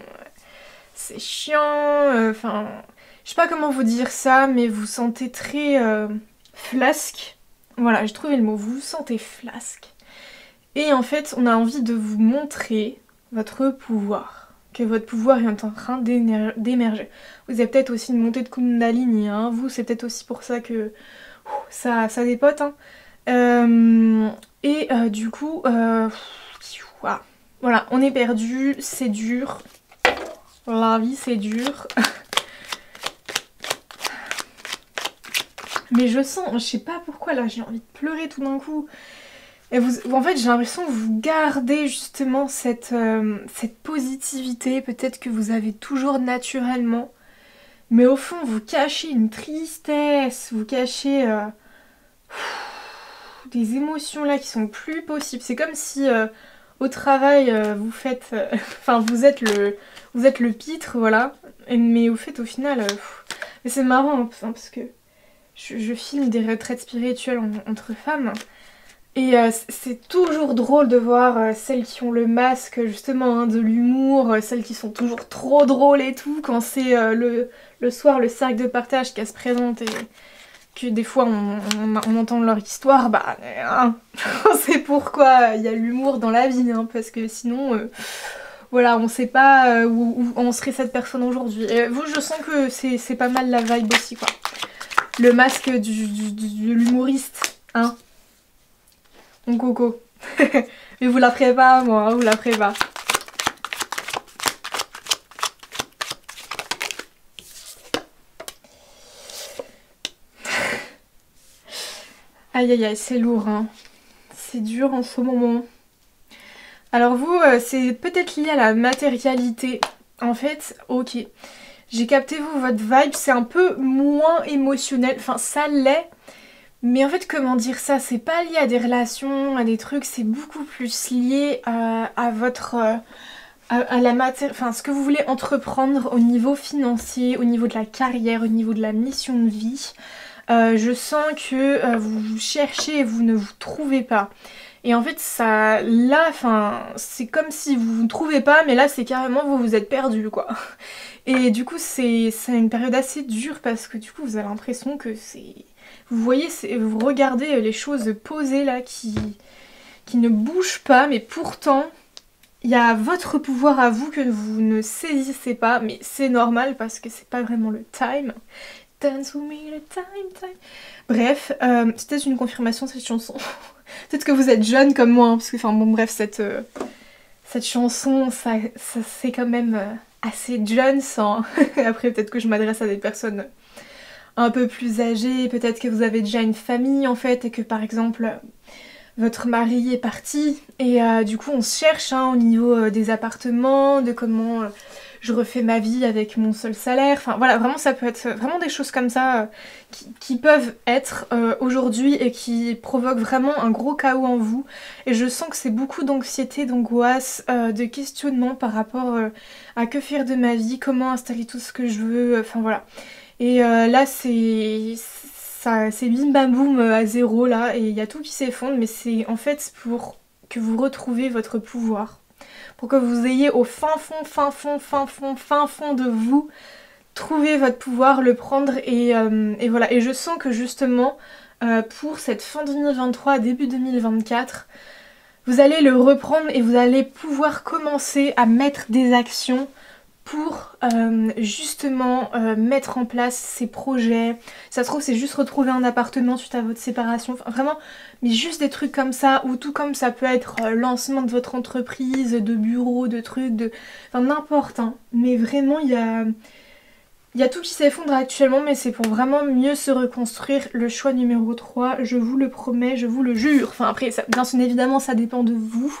c'est chiant. Enfin, je sais pas comment vous dire ça, mais vous vous sentez très flasque. Voilà, j'ai trouvé le mot. Vous vous sentez flasque. Et en fait, on a envie de vous montrer votre pouvoir. Que votre pouvoir est en train d'émerger. Vous avez peut-être aussi une montée de Kundalini, hein. Vous, c'est peut-être aussi pour ça que ça dépote. Hein. Du coup, voilà, on est perdu, c'est dur. La vie, c'est dur. Mais je sens, je sais pas pourquoi là, j'ai envie de pleurer tout d'un coup. Et en fait, j'ai l'impression que vous gardez justement cette positivité, peut-être que vous avez toujours naturellement, mais au fond, vous cachez une tristesse, vous cachez des émotions là qui sont plus possibles. C'est comme si au travail, vous faites... Enfin, vous êtes le pitre, voilà, mais au fait, au final... mais c'est marrant, hein, parce que je filme des retraites spirituelles entre femmes. Et c'est toujours drôle de voir celles qui ont le masque justement hein, de l'humour, celles qui sont toujours trop drôles et tout, quand c'est le soir le cercle de partage qui se présente et que des fois on entend leur histoire, bah hein, on sait pourquoi il y a l'humour dans la vie, hein, parce que sinon voilà, on sait pas où en serait cette personne aujourd'hui. Et vous, je sens que c'est pas mal la vibe aussi quoi. Le masque de l'humoriste, hein. Mon coco. Mais vous la ferez pas, moi, hein, vous la ferez pas. Aïe aïe aïe, c'est lourd, hein. C'est dur en ce moment. Alors vous, c'est peut-être lié à la matérialité. En fait, ok. J'ai capté vous, votre vibe, c'est un peu moins émotionnel. Enfin, ça l'est. Mais en fait, comment dire ça? C'est pas lié à des relations, à des trucs, c'est beaucoup plus lié à votre... à la matière, enfin ce que vous voulez entreprendre au niveau financier, au niveau de la carrière, au niveau de la mission de vie. Je sens que vous cherchez et vous ne vous trouvez pas. Et en fait, ça, là, enfin, c'est comme si vous ne trouvez pas, mais là, c'est carrément vous vous êtes perdu, quoi. Et du coup, c'est une période assez dure parce que du coup, vous avez l'impression que c'est... Vous voyez, vous regardez les choses posées là qui ne bougent pas, mais pourtant, il y a votre pouvoir à vous que vous ne saisissez pas, mais c'est normal parce que c'est pas vraiment le time. Dance with me the time. Bref, c'était une confirmation cette chanson. Peut-être que vous êtes jeune comme moi, hein, parce que enfin bon bref, cette chanson, ça c'est quand même assez jeune, sans... Après peut-être que je m'adresse à des personnes un peu plus âgées, peut-être que vous avez déjà une famille en fait, et que par exemple votre mari est parti, et du coup on se cherche hein, au niveau des appartements, de comment je refais ma vie avec mon seul salaire, enfin voilà, vraiment ça peut être vraiment des choses comme ça qui peuvent être aujourd'hui et qui provoquent vraiment un gros chaos en vous, et je sens que c'est beaucoup d'anxiété, d'angoisse, de questionnement par rapport à que faire de ma vie, comment installer tout ce que je veux, enfin voilà. Et là c'est bim bam boum à zéro là, et il y a tout qui s'effondre, mais c'est en fait pour que vous retrouviez votre pouvoir. Pour que vous ayez au fin fond de vous, trouver votre pouvoir, le prendre, et voilà. Et je sens que justement, pour cette fin 2023, début 2024, vous allez le reprendre et vous allez pouvoir commencer à mettre des actions pour justement mettre en place ces projets. Ça se trouve c'est juste retrouver un appartement suite à votre séparation, enfin, vraiment, mais juste des trucs comme ça, ou tout comme ça peut être lancement de votre entreprise, de bureau, de trucs, enfin n'importe, hein. Mais vraiment il y a tout qui s'effondre actuellement, mais c'est pour vraiment mieux se reconstruire. Le choix numéro 3, je vous le promets, je vous le jure. Enfin après, ça, bien évidemment, ça dépend de vous.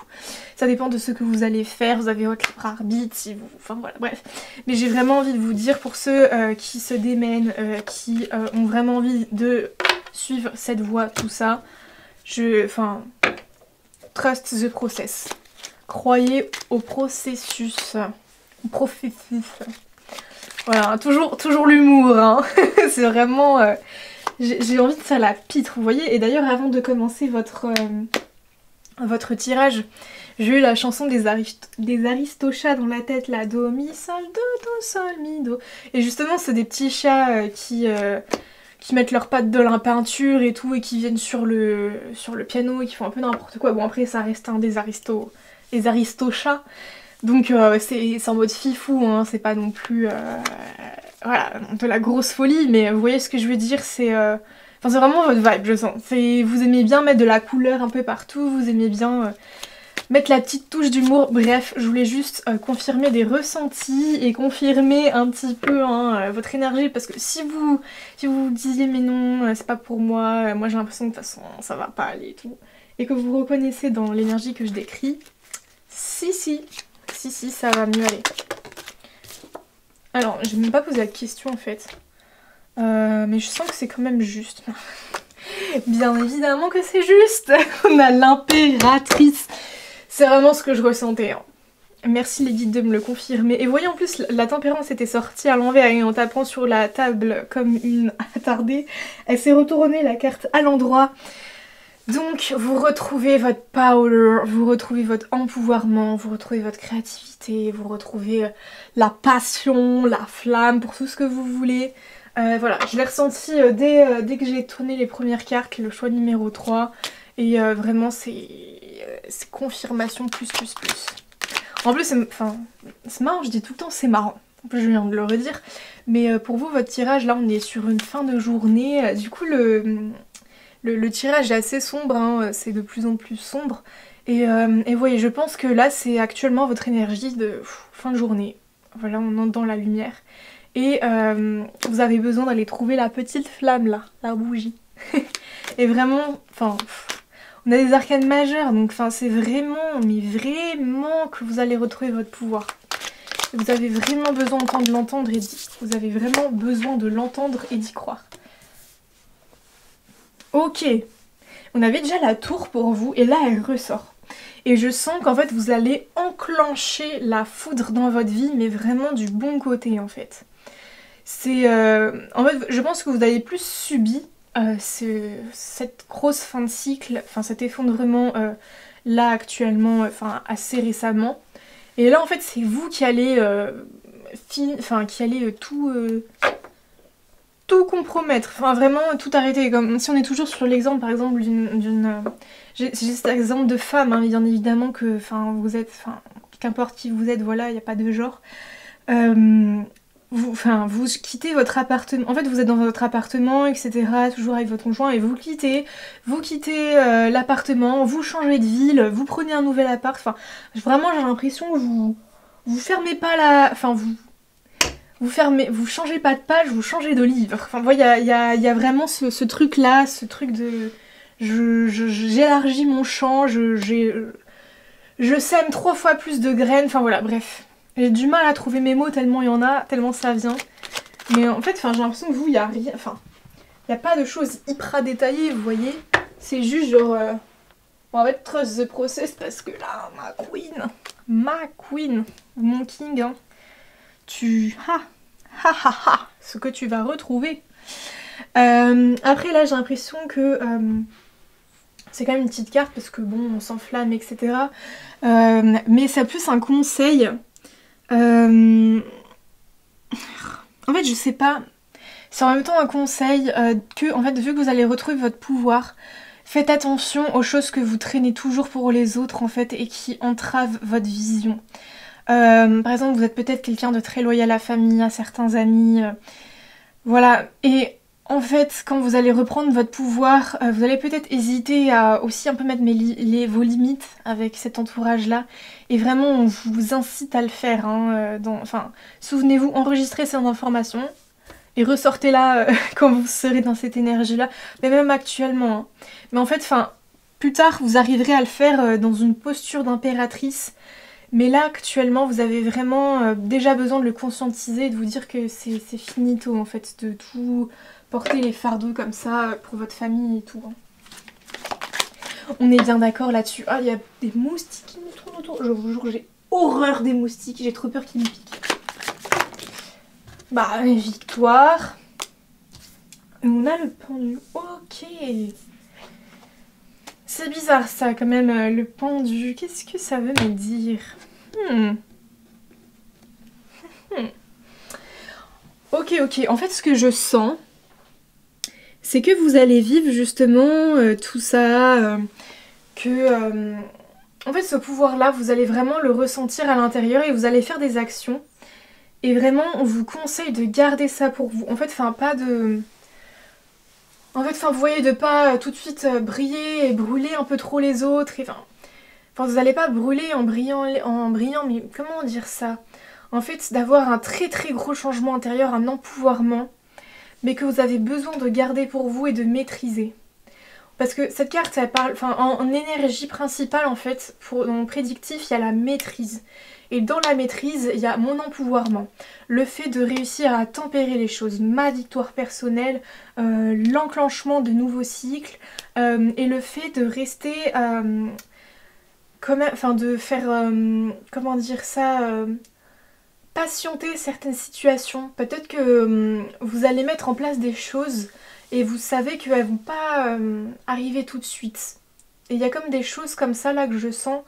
Ça dépend de ce que vous allez faire. Vous avez votre libre arbitre, si vous... Enfin voilà, bref. Mais j'ai vraiment envie de vous dire, pour ceux qui se démènent, qui ont vraiment envie de suivre cette voie, tout ça, enfin, trust the process. Croyez au processus. Au processus. Voilà, toujours l'humour, hein. C'est vraiment... j'ai envie de faire la pitre, vous voyez. Et d'ailleurs, avant de commencer votre tirage, j'ai eu la chanson des Aristochats dans la tête, là. Do, mi, sol, do, sol, mi, do. Et justement, c'est des petits chats qui mettent leurs pattes dans la peinture et tout, et qui viennent sur le piano, et qui font un peu n'importe quoi. Bon, après, ça reste un des Aristochats. Donc c'est en mode fifou, hein, c'est pas non plus voilà, de la grosse folie, mais vous voyez ce que je veux dire, c'est enfin, c'est vraiment votre vibe, je sens. Vous aimez bien mettre de la couleur un peu partout, vous aimez bien mettre la petite touche d'humour. Bref, je voulais juste confirmer des ressentis et confirmer un petit peu hein, votre énergie, parce que si vous vous disiez mais non, c'est pas pour moi, moi j'ai l'impression que de toute façon ça va pas aller et tout, et que vous reconnaissez dans l'énergie que je décris, si, ça va mieux aller. Alors, j'ai même pas posé la question en fait. Mais je sens que c'est quand même juste. Bien évidemment que c'est juste. On a l'impératrice. C'est vraiment ce que je ressentais. Hein. Merci les guides de me le confirmer. Et vous voyez en plus, la tempérance était sortie à l'envers et en tapant sur la table comme une attardée, elle s'est retournée la carte à l'endroit. Donc vous retrouvez votre power, vous retrouvez votre empouvoirment, vous retrouvez votre créativité, vous retrouvez la passion, la flamme pour tout ce que vous voulez. Voilà, je l'ai ressenti dès que j'ai tourné les premières cartes, le choix numéro 3. Et vraiment c'est confirmation plus. En plus c'est marrant, je dis tout le temps c'est marrant. En plus je viens de le redire. Mais pour vous, votre tirage, là on est sur une fin de journée. Du coup le tirage est assez sombre, hein, c'est de plus en plus sombre. Et vous voyez, je pense que là, c'est actuellement votre énergie de fin de journée. Voilà, on entre dans la lumière. Et vous avez besoin d'aller trouver la petite flamme là, la bougie. Et vraiment, enfin, on a des arcanes majeures, donc c'est vraiment, mais vraiment que vous allez retrouver votre pouvoir. Vous avez vraiment besoin de l'entendre et vous avez vraiment besoin de l'entendre et d'y croire. Ok, on avait déjà la tour pour vous et là elle ressort. Et je sens qu'en fait vous allez enclencher la foudre dans votre vie, mais vraiment du bon côté en fait. C'est en fait je pense que vous avez plus subi cette grosse fin de cycle, enfin cet effondrement là actuellement, assez récemment. Et là en fait c'est vous qui allez tout compromettre, enfin vraiment tout arrêter, comme si on est toujours sur l'exemple par exemple d'une j'ai cet exemple de femme, hein, bien évidemment que vous êtes qu'importe qui vous êtes, voilà, il n'y a pas de genre. Vous quittez votre appartement, en fait vous êtes dans votre appartement, etc., toujours avec votre conjoint, et vous quittez l'appartement, vous changez de ville, vous prenez un nouvel appart, enfin vraiment j'ai l'impression que vous fermez pas la... Enfin vous changez pas de page, vous changez de livre. Enfin vous voyez, il y a vraiment ce truc là, ce truc de... J'élargis mon champ, je sème 3 fois plus de graines, enfin voilà, bref. J'ai du mal à trouver mes mots tellement il y en a, tellement ça vient. Mais en fait, j'ai l'impression que vous, il n'y a rien, il n'y a pas de choses hyper détaillées, vous voyez. C'est juste genre, on va mettre trust the process parce que là, ma queen, mon king, hein, ce que tu vas retrouver. Après là, j'ai l'impression que c'est quand même une petite carte parce que bon, on s'enflamme, etc. Mais c'est plus un conseil. En fait, je sais pas. C'est en même temps un conseil que, en fait, vu que vous allez retrouver votre pouvoir, faites attention aux choses que vous traînez toujours pour les autres, en fait, et qui entravent votre vision. Par exemple, vous êtes peut-être quelqu'un de très loyal à la famille, à certains amis. Voilà. Et en fait, quand vous allez reprendre votre pouvoir, vous allez peut-être hésiter à aussi un peu mettre vos limites avec cet entourage-là. Et vraiment, on vous incite à le faire. Hein, souvenez-vous, enregistrez ces informations et ressortez-la quand vous serez dans cette énergie-là. Mais même actuellement. Hein. Mais en fait, plus tard, vous arriverez à le faire dans une posture d'impératrice. Mais là, actuellement, vous avez vraiment déjà besoin de le conscientiser et de vous dire que c'est finito, en fait, de tout porter les fardeaux comme ça pour votre famille et tout. Hein. On est bien d'accord là-dessus. Ah, il y a des moustiques qui me tournent autour. Je vous jure, j'ai horreur des moustiques. J'ai trop peur qu'ils me piquent. Bah, victoire. On a le pendu. Ok. C'est bizarre ça quand même, le pendu. Qu'est-ce que ça veut me dire? Ok. En fait, ce que je sens, c'est que vous allez vivre justement tout ça, en fait ce pouvoir-là, vous allez vraiment le ressentir à l'intérieur et vous allez faire des actions. Et vraiment, on vous conseille de garder ça pour vous. En fait, pas de... vous voyez, de pas tout de suite briller et brûler un peu trop les autres. Et, vous n'allez pas brûler en brillant, mais comment dire ça? En fait, d'avoir un très très gros changement intérieur, un empouvoirment, mais que vous avez besoin de garder pour vous et de maîtriser. Parce que cette carte, elle parle, en énergie principale, en fait, dans mon prédictif, il y a la maîtrise. Et dans la maîtrise, il y a mon empouvoirment. Le fait de réussir à tempérer les choses, ma victoire personnelle, l'enclenchement de nouveaux cycles, et le fait de rester... de faire... comment dire ça patienter certaines situations. Peut-être que vous allez mettre en place des choses et vous savez qu'elles vont pas arriver tout de suite. Et il y a comme des choses comme ça là que je sens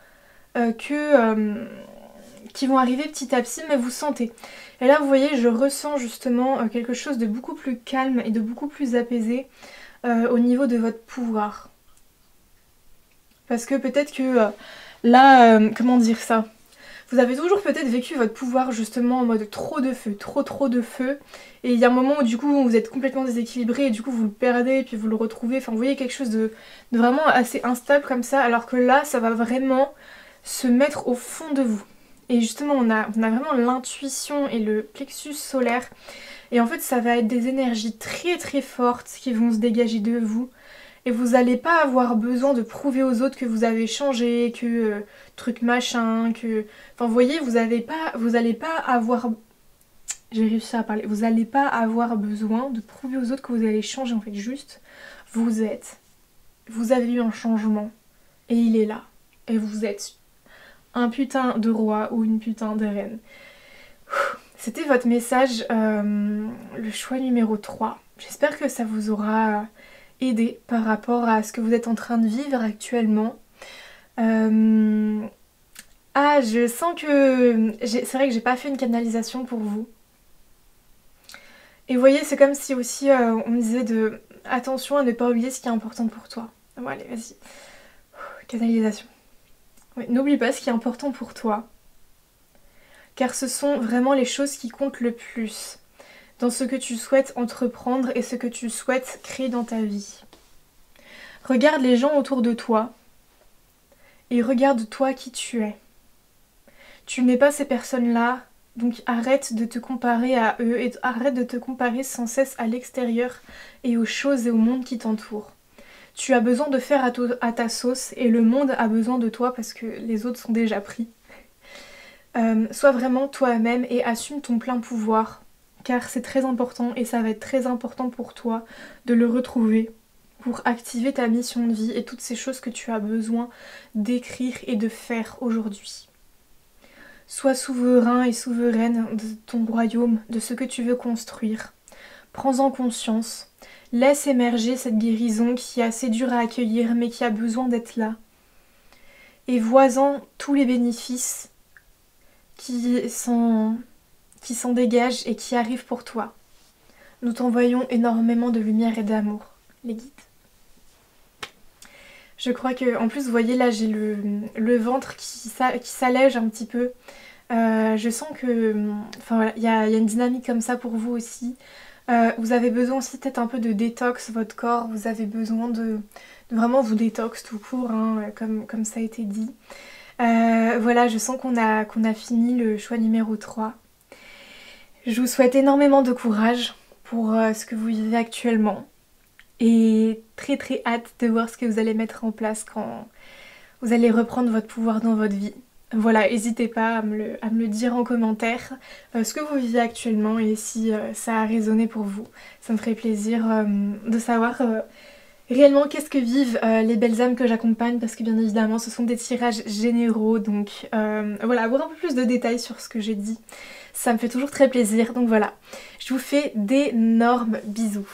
qui vont arriver petit à petit, mais vous sentez. Et là vous voyez, je ressens justement quelque chose de beaucoup plus calme et de beaucoup plus apaisé au niveau de votre pouvoir. Parce que peut-être que là, comment dire ça? Vous avez toujours peut-être vécu votre pouvoir justement en mode trop de feu, trop de feu. Et il y a un moment où du coup vous êtes complètement déséquilibré et du coup vous le perdez et puis vous le retrouvez. Enfin vous voyez quelque chose de vraiment assez instable comme ça. Alors que là ça va vraiment se mettre au fond de vous. Et justement on a vraiment l'intuition et le plexus solaire. Et en fait ça va être des énergies très très fortes qui vont se dégager de vous. Et vous n'allez pas avoir besoin de prouver aux autres que vous avez changé, que truc machin, que... Enfin vous voyez, vous allez pas avoir... J'ai réussi à parler. Vous n'allez pas avoir besoin de prouver aux autres que vous allez changer en fait. Juste, vous êtes. Vous avez eu un changement. Et il est là. Et vous êtes un putain de roi ou une putain de reine. C'était votre message, le choix numéro 3. J'espère que ça vous aura... aider par rapport à ce que vous êtes en train de vivre actuellement. Je sens que... C'est vrai que j'ai pas fait une canalisation pour vous. Et vous voyez, c'est comme si aussi on me disait de... Attention à ne pas oublier ce qui est important pour toi. Bon allez, vas-y. Canalisation. Ouais, n'oublie pas ce qui est important pour toi. car ce sont vraiment les choses qui comptent le plus dans ce que tu souhaites entreprendre et ce que tu souhaites créer dans ta vie. Regarde les gens autour de toi et regarde toi qui tu es. Tu n'es pas ces personnes-là, donc arrête de te comparer à eux et arrête de te comparer sans cesse à l'extérieur et aux choses et au monde qui t'entourent. Tu as besoin de faire à ta sauce et le monde a besoin de toi parce que les autres sont déjà pris. Sois vraiment toi-même et assume ton plein pouvoir, car c'est très important et ça va être très important pour toi de le retrouver pour activer ta mission de vie et toutes ces choses que tu as besoin d'écrire et de faire aujourd'hui. Sois souverain et souveraine de ton royaume, de ce que tu veux construire. Prends-en conscience. Laisse émerger cette guérison qui est assez dure à accueillir mais qui a besoin d'être là. Et vois-en tous les bénéfices qui s'en dégagent et qui arrivent pour toi. Nous t'envoyons énormément de lumière et d'amour, les guides. Je crois que, en plus, vous voyez là, j'ai le ventre qui s'allège un petit peu. Je sens que, enfin voilà, il y a une dynamique comme ça pour vous aussi. Vous avez besoin aussi peut-être un peu de détox, votre corps. Vous avez besoin de vraiment vous détox tout court, hein, comme ça a été dit. Voilà, je sens qu'on a fini le choix numéro 3. Je vous souhaite énormément de courage pour ce que vous vivez actuellement. Et très très hâte de voir ce que vous allez mettre en place quand vous allez reprendre votre pouvoir dans votre vie. Voilà, n'hésitez pas à me le dire en commentaire ce que vous vivez actuellement et si ça a résonné pour vous. Ça me ferait plaisir de savoir réellement qu'est-ce que vivent les belles âmes que j'accompagne, parce que bien évidemment ce sont des tirages généraux, donc voilà, avoir un peu plus de détails sur ce que j'ai dit, ça me fait toujours très plaisir. Donc voilà, je vous fais d'énormes bisous.